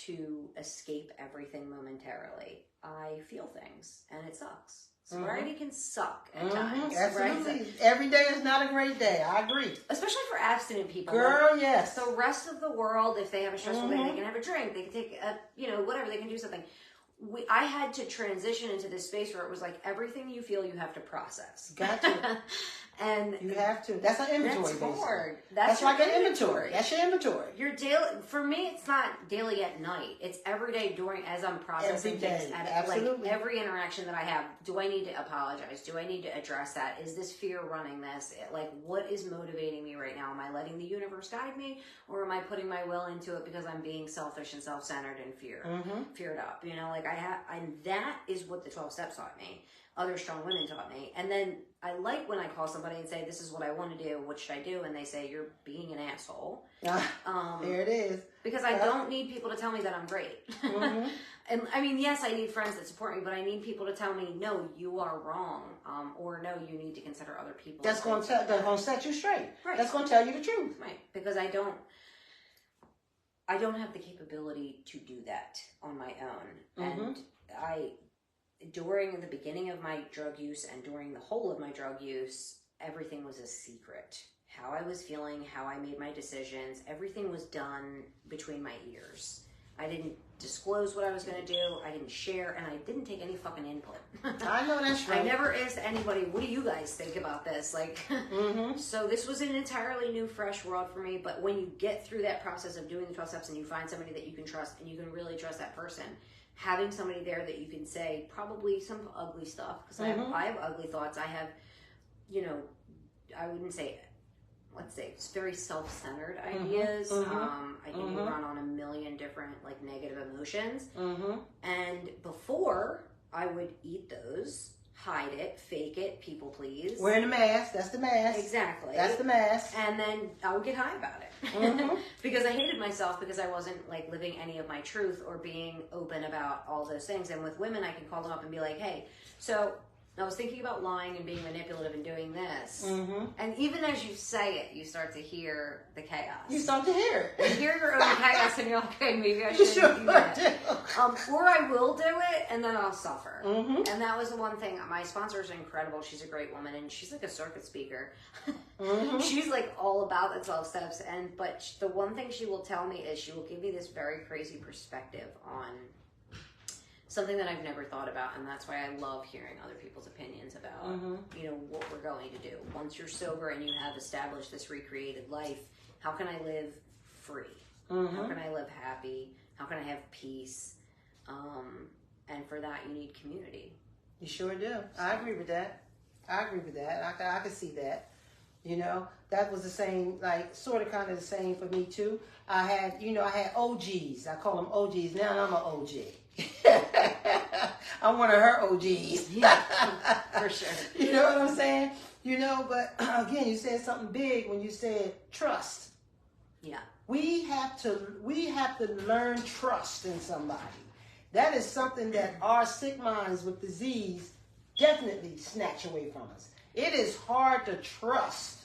to escape everything momentarily. I feel things, and it sucks. Sobriety can suck at times. Absolutely. Right? Every day is not a great day. I agree. Especially for abstinent people. Girl, yes. The rest of the world, if they have a stressful day, they can have a drink. They can take whatever. They can do something. I had to transition into this space where it was everything you feel you have to process. Got to. And You have to. That's an inventory. that's basically. hard. That's your like an inventory. That's your inventory. Your daily, for me, it's not daily at night. It's every day during, as I'm processing Every day. things. Absolutely. Like every interaction that I have, do I need to apologize? Do I need to address that? Is this fear running this? Like, what is motivating me right now? Am I letting the universe guide me, or am I putting my will into it because I'm being selfish and self-centered and feared up? You know, like and that is what the 12 steps taught me. Other strong women taught me. And then I like when I call somebody and say, this is what I want to do, what should I do? And they say, you're being an asshole. There it is. Because I don't need people to tell me that I'm great. And I mean, yes, I need friends that support me, but I need people to tell me, no, you are wrong. Or no, you need to consider other people. That's going to set you straight. Right. That's going to tell you the truth. Right. Because I don't have the capability to do that on my own. And during the beginning of my drug use and during the whole of my drug use, everything was a secret. How I was feeling, how I made my decisions, everything was done between my ears. I didn't disclose what I was going to do. I didn't share, and I didn't take any fucking input. I know that's right. I never asked anybody, what do you guys think about this? Like, so this was an entirely new, fresh world for me. But when you get through that process of doing the 12 steps and you find somebody that you can trust and you can really trust that person, having somebody there that you can say probably some ugly stuff, because I have ugly thoughts. I have, you know, I wouldn't say, let's say, it's very self-centered ideas. I can run on a million different like negative emotions. And before, I would eat those, hide it, fake it, people please. Wearing the mask. That's the mask. Exactly. That's the mask. And then I would get high about it. Because I hated myself because I wasn't like living any of my truth or being open about all those things. And with women, I can call them up and be like, hey, so I was thinking about lying and being manipulative and doing this. And even as you say it, you start to hear the chaos. You start to hear it. You hear your own chaos and you're like, okay, maybe I shouldn't do that. Or I will do it and then I'll suffer. And that was the one thing. My sponsor is incredible. She's a great woman and she's like a circuit speaker. She's like all about the 12 steps. But the one thing she will tell me is she will give me this very crazy perspective on something that I've never thought about, and that's why I love hearing other people's opinions about, you know, what we're going to do. Once you're sober and you have established this recreated life, how can I live free? How can I live happy? How can I have peace? And for that, you need community. You sure do. I agree with that. I can see that. You know, that was the same, like, sort of kind of the same for me, too. I had OGs. I call them OGs. Now I'm an OG. I'm one of her OGs. Yeah, for sure. You know what I'm saying? You know, but again, you said something big when you said trust. Yeah. We have to learn trust in somebody. That is something that our sick minds with disease definitely snatch away from us. It is hard to trust.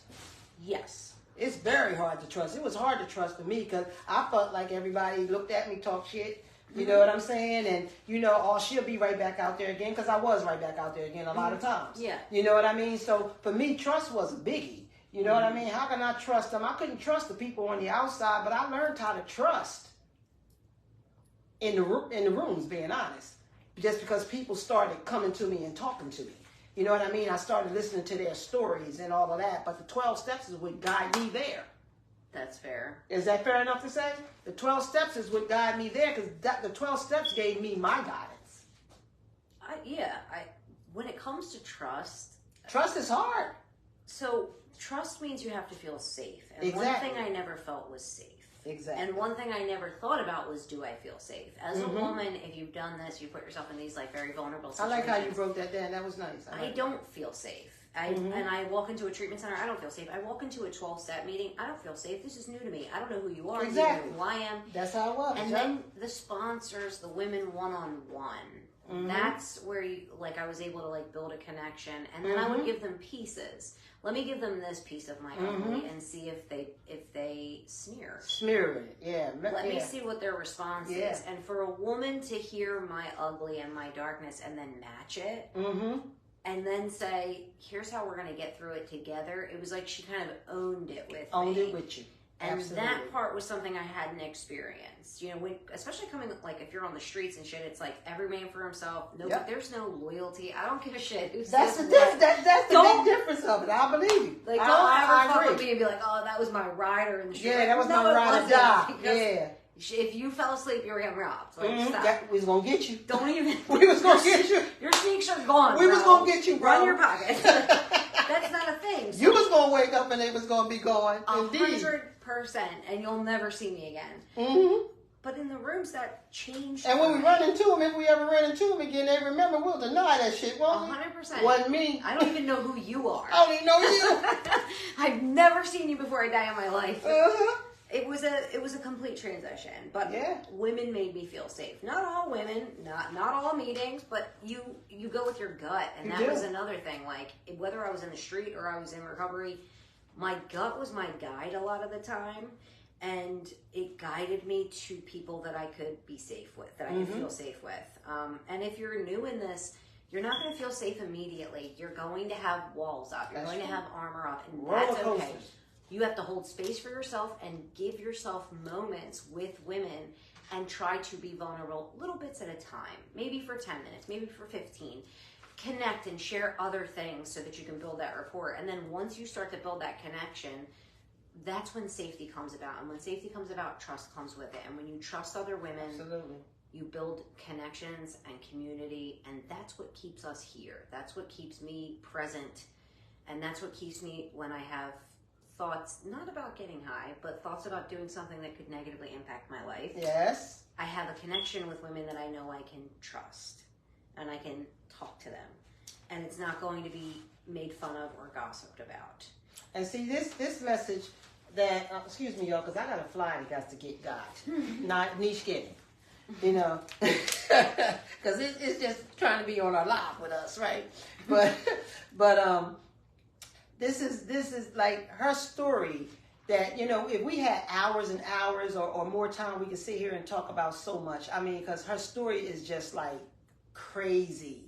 Yes. It's very hard to trust. It was hard to trust for me because I felt like everybody looked at me, talk shit. You know what I'm saying? And, you know, oh, she'll be right back out there again, because I was right back out there again a lot of times. Yeah. You know what I mean? So for me, trust was a biggie. You know what I mean? How can I trust them? I couldn't trust the people on the outside, but I learned how to trust in the rooms, being honest. Just because people started coming to me and talking to me. You know what I mean? I started listening to their stories and all of that, but the 12 steps is what guide me there. That's fair. Is that fair enough to say? The 12 steps is what guided me there, because the 12 steps gave me my guidance. When it comes to trust is hard. So trust means you have to feel safe. And Exactly. one thing I never felt was safe. Exactly. And one thing I never thought about was, do I feel safe? As a woman, if you've done this, you put yourself in these like very vulnerable situations. I like how you broke that down. That was nice. I don't feel safe. And I walk into a treatment center, I don't feel safe. I walk into a 12-step meeting, I don't feel safe. This is new to me. I don't know who you are. Exactly. You don't know who I am. That's how it was. And then the sponsors, the women one-on-one. That's where I was able to like build a connection. And then I would give them pieces. Let me give them this piece of my ugly and see if they sneer. Smear it, yeah. Let me see what their response is. And for a woman to hear my ugly and my darkness and then match it, and then say, here's how we're going to get through it together. It was like she kind of owned it with me. Owned it with you. And Absolutely. that part was something I hadn't experienced. You know, when, especially coming, like, if you're on the streets and shit, it's like every man for himself. No, Yep. There's no loyalty. I don't give a shit who That's says the what. that's the Don't- big difference of it. I believe you. Like, don't I ever fuck agree. with me and be like, oh, that was my rider in the street. Yeah, Like, that was no, my it ride or wasn't, die. because Yeah. If you fell asleep, you were getting robbed. Like, Mhm. stop. Yeah, we was gonna get you. Don't even. We was gonna get you. Your sneaks are gone. We was bro. gonna get you, bro. Run your pocket. That's not a thing. So You was gonna wake up and they was gonna be gone. Indeed. 100%, and you'll never see me again. Mm-hmm. But in the rooms, that changed. And when we for run me. into them, if we ever ran into them again, they remember we'll deny that shit, won't we? 100%. Wasn't me. I don't even know who you are. I don't even know you. I've never seen you before I die in my life. Uh-huh. It was a complete transition, but Yeah. women made me feel safe. Not all women, not all meetings, but you go with your gut, and You that do. was another thing. Like, whether I was in the street or I was in recovery, my gut was my guide a lot of the time, and it guided me to people that I could be safe with, that I could feel safe with. And if you're new in this, you're not going to feel safe immediately. You're going to have walls up. You're That's going to true. have armor up, and Roller that's okay. coasters. You have to hold space for yourself and give yourself moments with women and try to be vulnerable little bits at a time. Maybe for 10 minutes, maybe for 15. Connect and share other things so that you can build that rapport. And then once you start to build that connection, that's when safety comes about. And when safety comes about, trust comes with it. And when you trust other women, Absolutely. you build connections and community, and that's what keeps us here. That's what keeps me present, and that's what keeps me when I have thoughts, not about getting high, but thoughts about doing something that could negatively impact my life. Yes. I have a connection with women that I know I can trust, and I can talk to them, and it's not going to be made fun of or gossiped about. And see this message that excuse me, y'all, because I got a fly that got to get got. Not niche getting. You know, because it's just trying to be on our live with us, right? But this is like her story that, you know, if we had hours and hours or more time, we could sit here and talk about so much. I mean, because her story is just like crazy.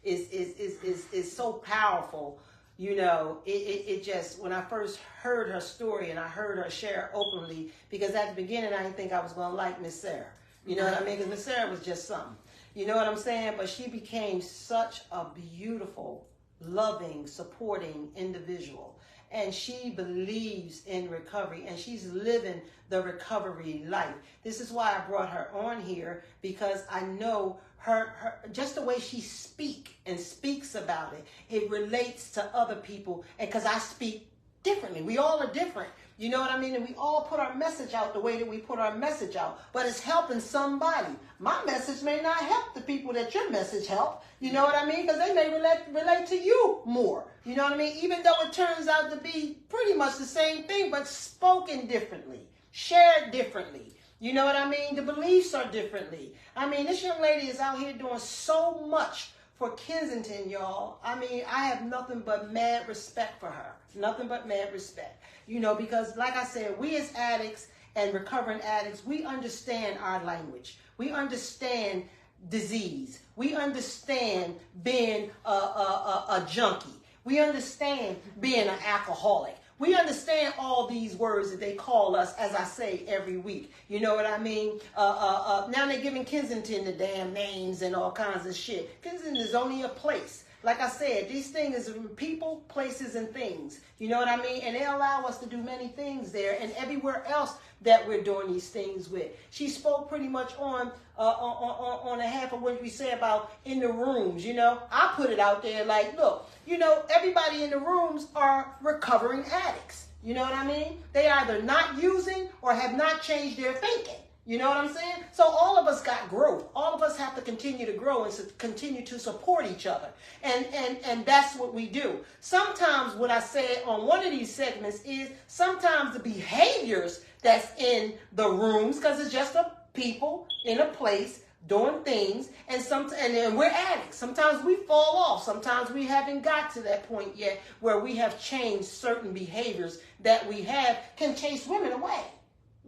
Is so powerful. You know, it just, when I first heard her story and I heard her share openly, because at the beginning I didn't think I was going to like Miss Sarah. You know what I mean? Because Miss Sarah was just something. You know what I'm saying? But she became such a beautiful, loving, supporting individual. And she believes in recovery, and she's living the recovery life. This is why I brought her on here, because I know her just the way she speaks about it, it relates to other people, and because I speak differently. We all are different. You know what I mean? And we all put our message out the way that we put our message out. But it's helping somebody. My message may not help the people that your message helped. You know what I mean? Because they may relate to you more. You know what I mean? Even though it turns out to be pretty much the same thing, but spoken differently, shared differently. You know what I mean? The beliefs are differently. I mean, this young lady is out here doing so much for Kensington, y'all. I mean, I have nothing but mad respect for her. Nothing but mad respect. You know, because like I said, we as addicts and recovering addicts, we understand our language. We understand disease. We understand being a junkie. We understand being an alcoholic. We understand all these words that they call us, as I say every week. You know what I mean? Now they're giving Kensington the damn names and all kinds of shit. Kensington is only a place. Like I said, these things are people, places, and things. You know what I mean? And they allow us to do many things there and everywhere else that we're doing these things with. She spoke pretty much on a half of what we say about in the rooms. You know, I put it out there like, look, you know, everybody in the rooms are recovering addicts. You know what I mean? They either not using or have not changed their thinking. You know what I'm saying? So all of us got growth. All of us have to continue to grow and continue to support each other. And that's what we do. Sometimes what I said on one of these segments is sometimes the behaviors that's in the rooms, because it's just a people in a place doing things, and we're addicts. Sometimes we fall off. Sometimes we haven't got to that point yet where we have changed certain behaviors that we have can chase women away.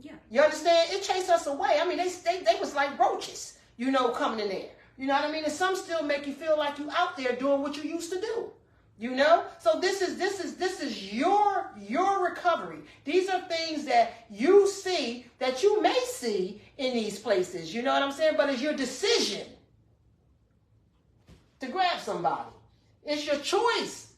Yeah. You understand? It chased us away. I mean, they was like roaches, you know, coming in there. You know what I mean? And some still make you feel like you out there doing what you used to do. You know, so this is your recovery. These are things that you see, that you may see in these places. You know what I'm saying? But it's your decision to grab somebody. It's your choice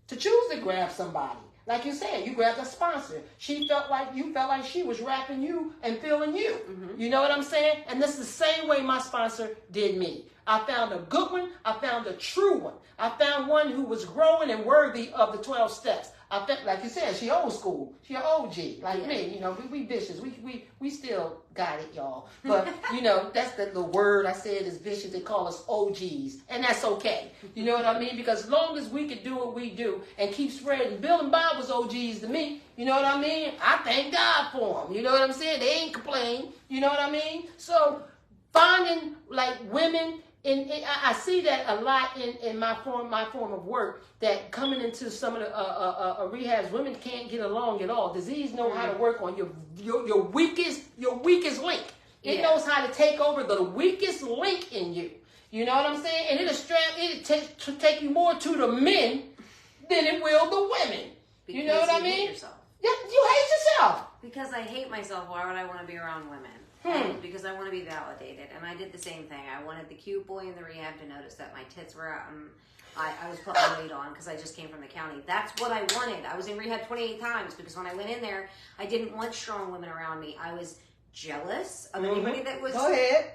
to choose to grab somebody. Like you said, you grabbed a sponsor. You felt like she was wrapping you and feeling you. Mm-hmm. You know what I'm saying? And this is the same way my sponsor did me. I found a good one. I found a true one. I found one who was growing and worthy of the 12 steps. I felt, like you said, she old school. She an OG, like me. You know, we vicious. We still got it, y'all. But, you know, that's the word I said is vicious. They call us OGs. And that's okay. You know what I mean? Because as long as we can do what we do and keep spreading. Bill and Bob was OGs to me. You know what I mean? I thank God for them. You know what I'm saying? They ain't complain. You know what I mean? So, finding, like, women... I see that a lot in my form of work, that coming into some of the rehabs, women can't get along at all. Disease know how to work on your weakest link. It knows how to take over the weakest link in you. You know what I'm saying? And it'll take you more to the men than it will the women. Because you know what I mean? Hate yourself. Yeah, you hate yourself. Because I hate myself. Why would I want to be around women? Because I want to be validated, and I did the same thing. I wanted the cute boy in the rehab to notice that my tits were out, and I was putting weight on because I just came from the county. That's what I wanted. I was in rehab 28 times because when I went in there, I didn't want strong women around me. I was jealous of anybody that was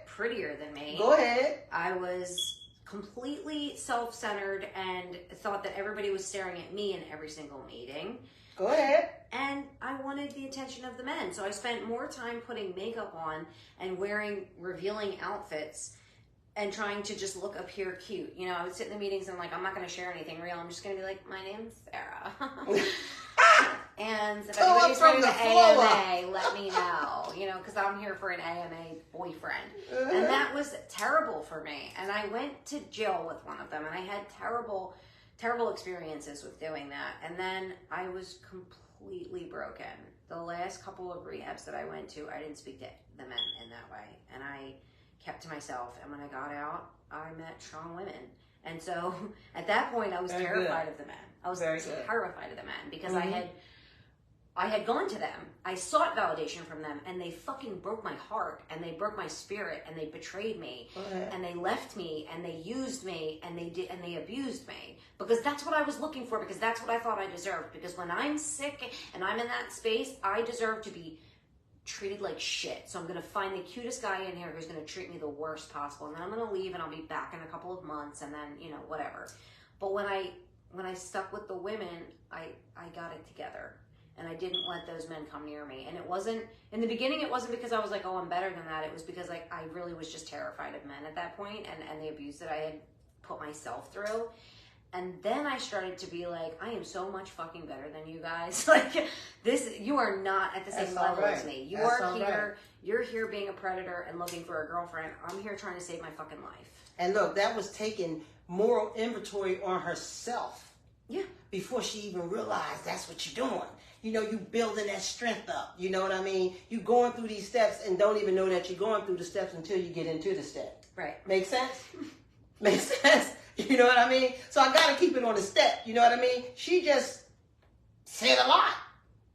prettier than me. Go ahead. I was completely self-centered and thought that everybody was staring at me in every single meeting. Go ahead. And I wanted the attention of the men. So I spent more time putting makeup on and wearing revealing outfits and trying to just look up here cute. You know, I would sit in the meetings and I'm like, I'm not going to share anything real. I'm just going to be like, my name's Sarah. And if anybody's ready to AMA, let me know. You know, because I'm here for an AMA boyfriend. And that was terrible for me. And I went to jail with one of them. And I had terrible experiences with doing that. And then I was completely broken. The last couple of rehabs that I went to, I didn't speak to the men in that way. And I kept to myself. And when I got out, I met strong women. And so at that point, I was terrified of the men. I was terrified of the men because I had gone to them. I sought validation from them, and they fucking broke my heart, and they broke my spirit, and they betrayed me, and they left me, and they used me, and they abused me. Because that's what I was looking for, because that's what I thought I deserved. Because when I'm sick and I'm in that space, I deserve to be treated like shit. So I'm going to find the cutest guy in here who's going to treat me the worst possible. And then I'm going to leave, and I'll be back in a couple of months, and then, you know, whatever. But when I stuck with the women, I got it together. And I didn't let those men come near me. And it wasn't, in the beginning, it wasn't because I was like, oh, I'm better than that. It was because I really was just terrified of men at that point and the abuse that I had put myself through. And then I started to be like, I am so much fucking better than you guys. Like, you are not at the same level as me. You are here, you're here being a predator and looking for a girlfriend. I'm here trying to save my fucking life. And look, that was taking moral inventory on herself. Yeah. Before she even realized that's what you're doing. You know, you building that strength up. You know what I mean? You going through these steps and don't even know that you're going through the steps until you get into the step. Right. Make sense? Make sense? You know what I mean? So I got to keep it on the step. You know what I mean? She just said a lot,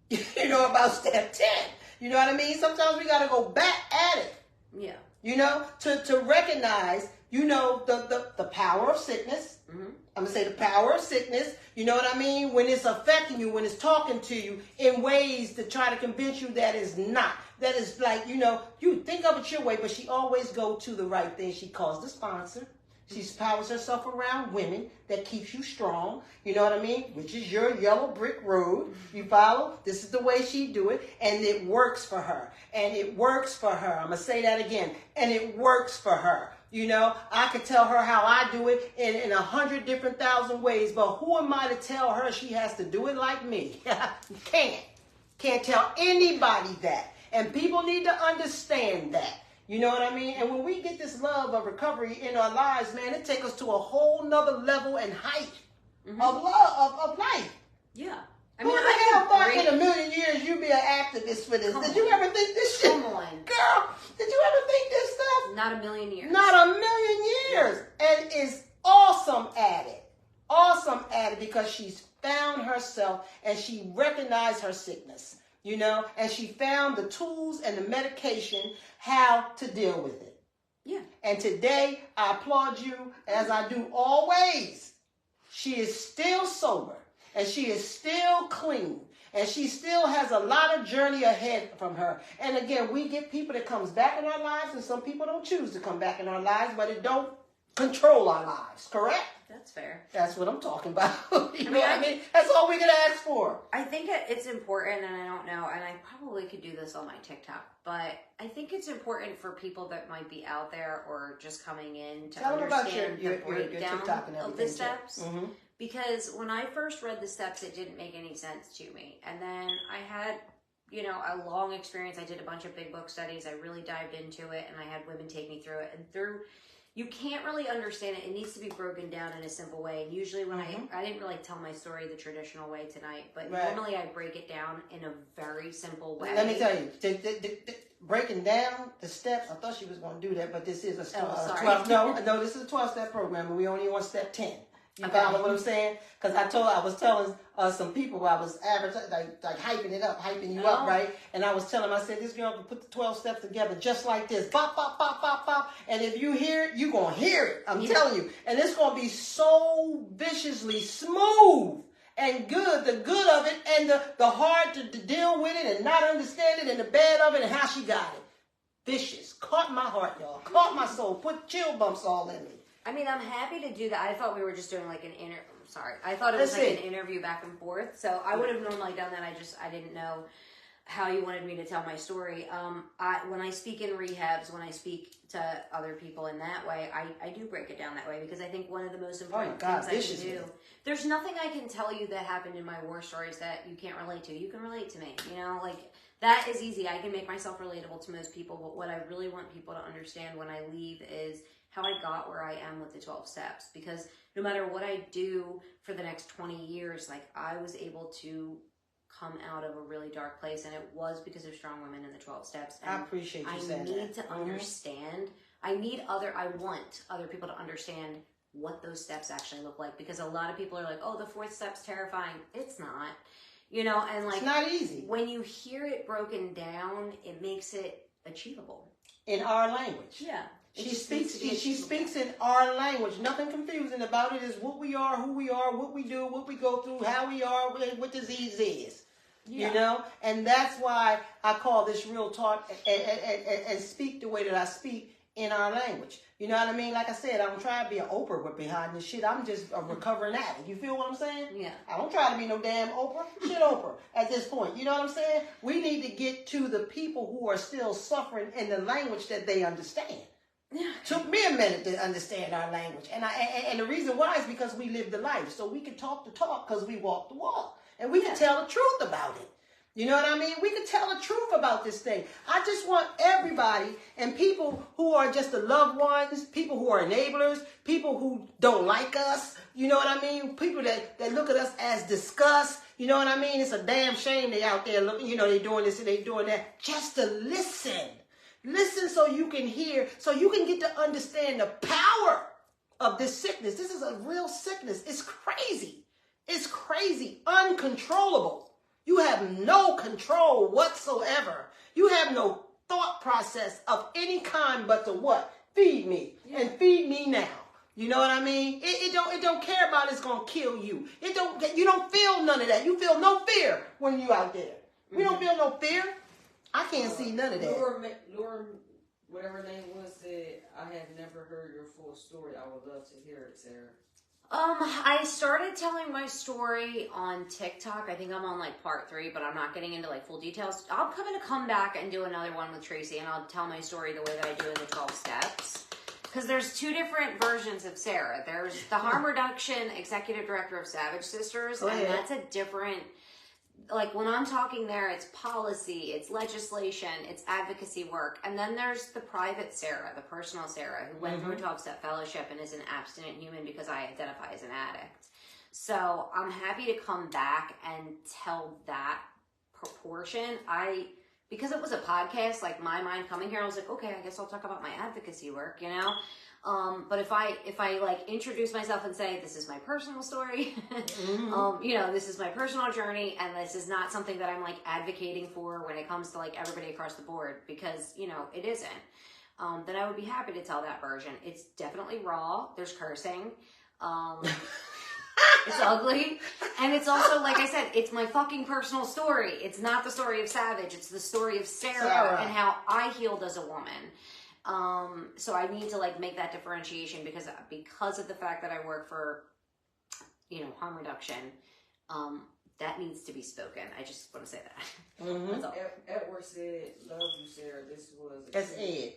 you know, about step 10. You know what I mean? Sometimes we got to go back at it. Yeah. You know, to recognize, you know, the power of sickness. Mm-hmm. I'm going to say the power of sickness. You know what I mean? When it's affecting you, when it's talking to you in ways to try to convince you that is not. That is like, you know, you think of it your way, but she always go to the right thing. She calls the sponsor. She powers herself around women that keeps you strong. You know what I mean? Which is your yellow brick road. You follow? This is the way she do it. And it works for her. And it works for her. I'm going to say that again. And it works for her. You know, I could tell her how I do it in 100 different thousand ways. But who am I to tell her she has to do it like me? Can't tell anybody that. And people need to understand that. You know what I mean? And when we get this love of recovery in our lives, man, it takes us to a whole nother level and height of love, of life. Yeah. I mean, who the hell thought in a million years you'd be an activist for this? Did you ever think this shit? Come on. Girl, did you ever think this stuff? Not a million years. Not a million years. And is awesome at it. Awesome at it because she's found herself and she recognized her sickness, you know, and she found the tools and the medication how to deal with it. Yeah. And today, I applaud you, as I do always. She is still sober, and she is still clean, and she still has a lot of journey ahead from her. And again, we get people that comes back in our lives, and some people don't choose to come back in our lives, but it don't control our lives, correct? That's fair. That's what I'm talking about. You know mean, what I mean? That's all we can ask for. I think it's important, and I don't know, and I probably could do this on my TikTok, but I think it's important for people that might be out there or just coming in to Tell them about understand your the breakdown TikTok and of the everything, Jeff. steps. Mm-hmm. Because when I first read the steps, it didn't make any sense to me. And then I had, you know, a long experience. I did a bunch of big book studies. I really dived into it, and I had women take me through it. And you can't really understand it. It needs to be broken down in a simple way. And usually when I didn't really tell my story the traditional way tonight, but normally I break it down in a very simple way. Let me tell you, breaking down the steps, I thought she was going to do that, but this is a 12, no, this is a 12-step program, and we only on step 10. You follow what I'm saying? Because I was telling some people I was advertising, like hyping it up, hyping you up, right? And I was telling them, I said, this girl can put the 12 steps together just like this. Bop, bop, bop, bop, bop. And if you hear it, you're going to hear it. I'm telling you. And it's going to be so viciously smooth and good, the good of it and the hard to deal with it and not understand it and the bad of it and how she got it. Vicious. Caught my heart, y'all. Caught my soul. Put chill bumps all in me. I mean, I'm happy to do that. I thought we were just doing like I thought it was like an interview back and forth. So I would have normally done that. I didn't know how you wanted me to tell my story. When I speak in rehabs, when I speak to other people in that way, I do break it down that way because I think one of the most important things I can do. There's nothing I can tell you that happened in my war stories that you can't relate to. You can relate to me, you know, like that is easy. I can make myself relatable to most people. But what I really want people to understand when I leave is how I got where I am with the 12 steps, because no matter what I do for the next 20 years, like I was able to come out of a really dark place, and it was because of strong women in the 12 steps. And I appreciate you saying that. I need to understand. I want other people to understand what those steps actually look like, because a lot of people are like, oh, the 4th step's terrifying. It's not, you know, and like, it's not easy. When you hear it broken down, it makes it achievable. In our language. Yeah. She speaks in our language. Nothing confusing about it. Is what we are, who we are, what we do, what we go through, how we are, what disease is. Yeah. You know? And that's why I call this real talk and speak the way that I speak in our language. You know what I mean? Like I said, I don't try to be an Oprah behind this shit. I'm just a recovering addict. You feel what I'm saying? Yeah. I don't try to be no damn Oprah. Shit Oprah at this point. You know what I'm saying? We need to get to the people who are still suffering in the language that they understand. Yeah. Took me a minute to understand our language. And the reason why is because we live the life. So we can talk the talk because we walk the walk. And we can tell the truth about it. You know what I mean? We can tell the truth about this thing. I just want everybody and people who are just the loved ones, people who are enablers, people who don't like us, you know what I mean? People that look at us as disgust, you know what I mean? It's a damn shame they out there looking, you know, they doing this and they doing that. Just to listen. Listen so you can hear, so you can get to understand the power of this sickness. This is a real sickness. It's crazy. It's crazy. Uncontrollable. You have no control whatsoever. You have no thought process of any kind but to what? Feed me. Yeah. And feed me now. You know what I mean? It don't care about it's gonna kill you. You don't feel none of that. You feel no fear when you out there. Mm-hmm. We don't feel no fear. I can't see none of that. Laura, whatever her name was, said, I have never heard your full story. I would love to hear it, Sarah. I started telling my story on TikTok. I think I'm on like part 3, but I'm not getting into like full details. I'm going to come back and do another one with Tracy, and I'll tell my story the way that I do in the 12 steps. Because there's 2 different versions of Sarah. There's the harm reduction executive director of Savage Sisters, and that's a different... Like when I'm talking there, it's policy, it's legislation, it's advocacy work. And then there's the private Sarah, the personal Sarah, who went through a 12-step fellowship and is an abstinent human because I identify as an addict. So I'm happy to come back and tell that proportion. I because it was a podcast, like my mind coming here, I was like, okay, I guess I'll talk about my advocacy work, you know? But if I like introduce myself and say, this is my personal story, you know, this is my personal journey, and this is not something that I'm like advocating for when it comes to like everybody across the board, because, you know, it isn't, then I would be happy to tell that version. It's definitely raw. There's cursing. It's ugly. And it's also, like I said, it's my fucking personal story. It's not the story of Savage. It's the story of Sarah. And how I healed as a woman. So I need to like make that differentiation because of the fact that I work for, you know, harm reduction, that needs to be spoken. I just want to say that. That's all. Edward said, "Love you, Sarah." This was That's Ed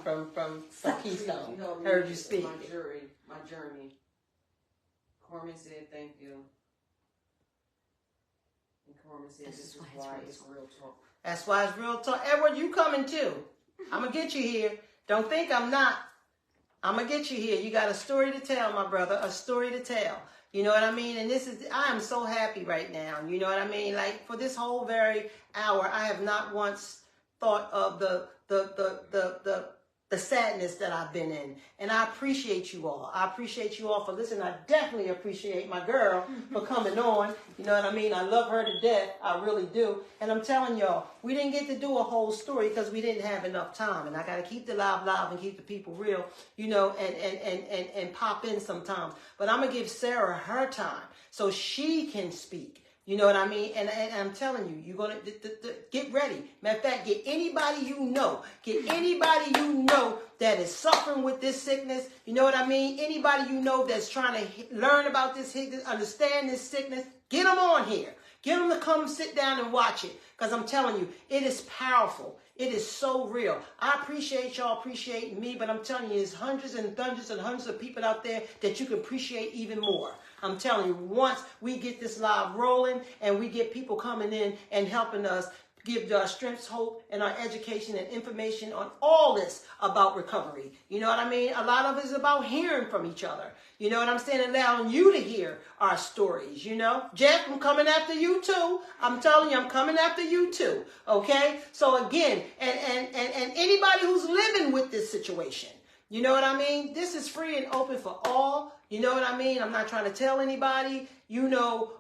from Keystone. You helped me Heard you with speak. my journey. Carmen said, "Thank you." And Carmen said, "This is why it's real talk." That's why it's real talk. Edward, you coming too. I'm going to get you here. Don't think I'm not. I'm going to get you here. You got a story to tell, my brother, a story to tell. You know what I mean? And I am so happy right now. You know what I mean? Like for this whole very hour, I have not once thought of the sadness that I've been in. And I appreciate you all. I appreciate you all for listening. I definitely appreciate my girl for coming on. You know what I mean? I love her to death. I really do. And I'm telling y'all, we didn't get to do a whole story because we didn't have enough time. And I got to keep the live and keep the people real, you know, and pop in sometimes. But I'm going to give Sarah her time so she can speak. You know what I mean? And I'm telling you, you're going to get ready. Matter of fact, get anybody you know that is suffering with this sickness. You know what I mean? Anybody you know that's trying to learn about this sickness, understand this sickness, get them on here. Get them to come sit down and watch it. Because I'm telling you, it is powerful. It is so real. I appreciate y'all appreciating me, but I'm telling you, there's hundreds and hundreds and hundreds of people out there that you can appreciate even more. I'm telling you, once we get this live rolling and we get people coming in and helping us give our strengths, hope, and our education and information on all this about recovery. You know what I mean? A lot of it is about hearing from each other. You know what I'm saying? Allowing you to hear our stories, you know? Jeff, I'm coming after you too. I'm telling you, I'm coming after you too. Okay? So again, and anybody who's living with this situation, you know what I mean? This is free and open for all. You know what I mean? I'm not trying to tell anybody, you know,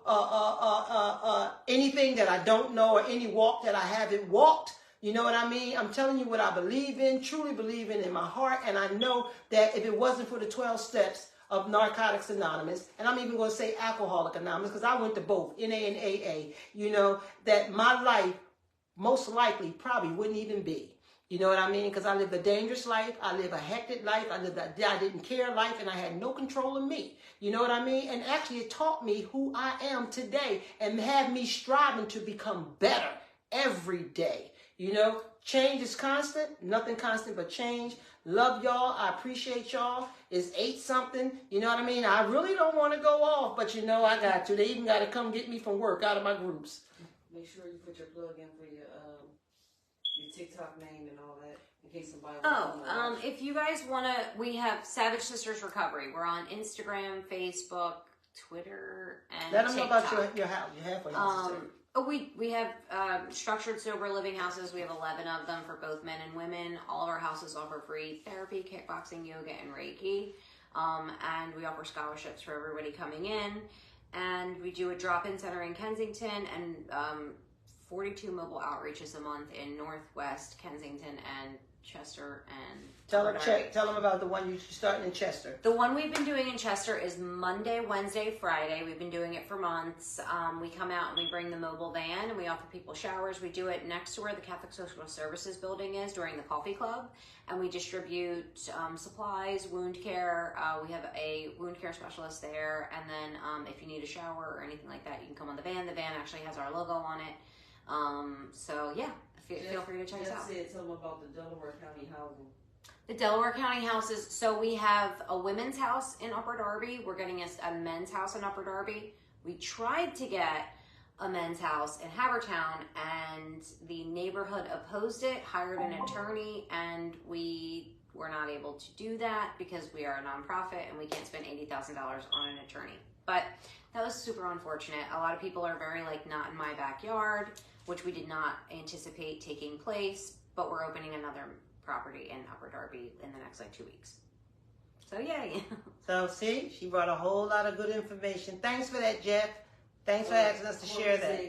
anything that I don't know or any walk that I haven't walked. You know what I mean? I'm telling you what I believe in, truly believe in my heart. And I know that if it wasn't for the 12 steps of Narcotics Anonymous, and I'm even going to say Alcoholic Anonymous, because I went to both, NA and AA, you know, that my life most likely probably wouldn't even be. You know what I mean? Because I lived a dangerous life. I lived a hectic life. I didn't care life, and I had no control of me. You know what I mean? And actually, it taught me who I am today and had me striving to become better every day. You know, change is constant. Nothing constant but change. Love y'all. I appreciate y'all. It's 8-something. You know what I mean? I really don't want to go off, but you know I got to. They even got to come get me from work out of my groups. Make sure you put your plug in for your TikTok name and all that in case somebody. If you guys want to, we have Savage Sisters Recovery. We're on Instagram, Facebook, Twitter, and Let them know TikTok. about your house. You have one. We have structured sober living houses. We have 11 of them for both men and women. All of our houses offer free therapy, kickboxing, yoga, and Reiki. And we offer scholarships for everybody coming in. And we do a drop-in center in Kensington and 42 mobile outreaches a month in Northwest Kensington and Chester and Tell them about the one you're starting in Chester. The one we've been doing in Chester is Monday, Wednesday, Friday. We've been doing it for months. We come out and we bring the mobile van and we offer people showers. We do it next to where the Catholic Social Services building is during the coffee club. And we distribute supplies, wound care. We have a wound care specialist there. And then if you need a shower or anything like that, you can come on the van. The van actually has our logo on it. So yeah, feel free to check us out. Tell them about the Delaware County housing. The Delaware County houses, so we have a women's house in Upper Darby. We're getting a men's house in Upper Darby. We tried to get a men's house in Havertown and the neighborhood opposed it, hired an attorney, and we we're not able to do that because we are a nonprofit and we can't spend $80,000 on an attorney. But that was super unfortunate. A lot of people are very like, not in my backyard, which we did not anticipate taking place, but we're opening another property in Upper Darby in the next like 2 weeks. So yay. So see, she brought a whole lot of good information. Thanks for that, Jeff. Thanks for asking us to share that.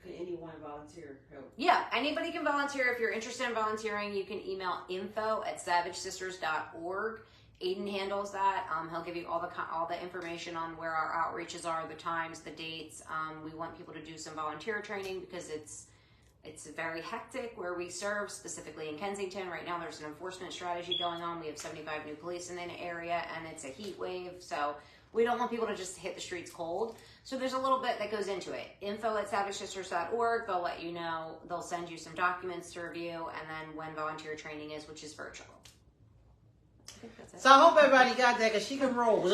Could anyone volunteer help? Yeah, anybody can volunteer. If you're interested in volunteering, you can email info@savagesisters.org. Aiden handles that. He'll give you all the information on where our outreaches are, the times, the dates. We want people to do some volunteer training because it's very hectic where we serve, specifically in Kensington. Right now there's an enforcement strategy going on. We have 75 new police in the area and it's a heat wave. So we don't want people to just hit the streets cold. So there's a little bit that goes into it. info@savagesisters.org. They'll let you know. They'll send you some documents to review, and then when volunteer training is, which is virtual. I think that's it. So I hope everybody got that because she can roll.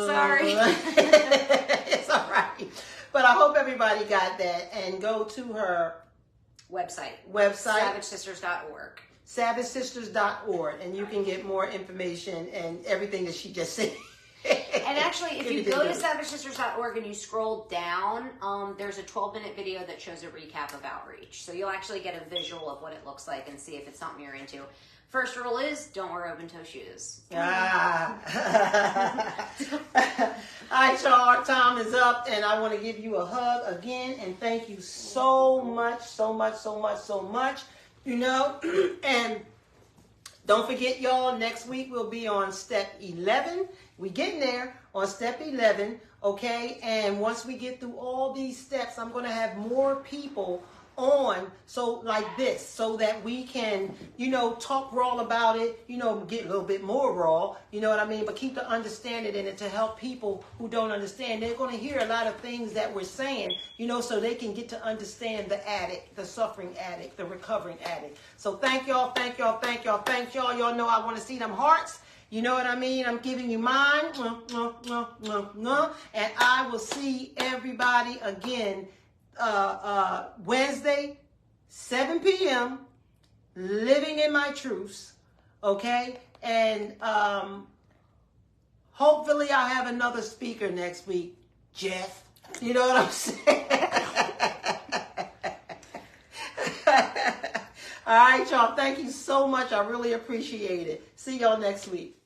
Sorry. It's all right. But I hope everybody got that, and go to her Website. website, SavageSisters.org. SavageSisters.org, and you can get more information and everything that she just said. And actually, if you go to SavageSisters.org and you scroll down, there's a 12-minute video that shows a recap of outreach. So you'll actually get a visual of what it looks like and see if it's something you're into. First rule is, don't wear open-toe shoes. All right, y'all, our time is up, and I want to give you a hug again, and thank you so much, so much, so much, so much. You know, and don't forget, y'all, next week we'll be on step 11. We getting there on step 11, okay? And once we get through all these steps, I'm going to have more people on, so like this, so that we can, you know, talk raw about it, you know, get a little bit more raw, you know what I mean, but keep the understanding in it to help people who don't understand. They're going to hear a lot of things that we're saying, you know, so they can get to understand the addict, the suffering addict, the recovering addict. So thank y'all, thank y'all, thank y'all, thank y'all. Y'all know I want to see them hearts. You know what I mean? I'm giving you mine. And I will see everybody again Wednesday, 7 p.m., Living in My Truths, okay? And hopefully I'll have another speaker next week, Jeff. You know what I'm saying? All right, y'all. Thank you so much. I really appreciate it. See y'all next week.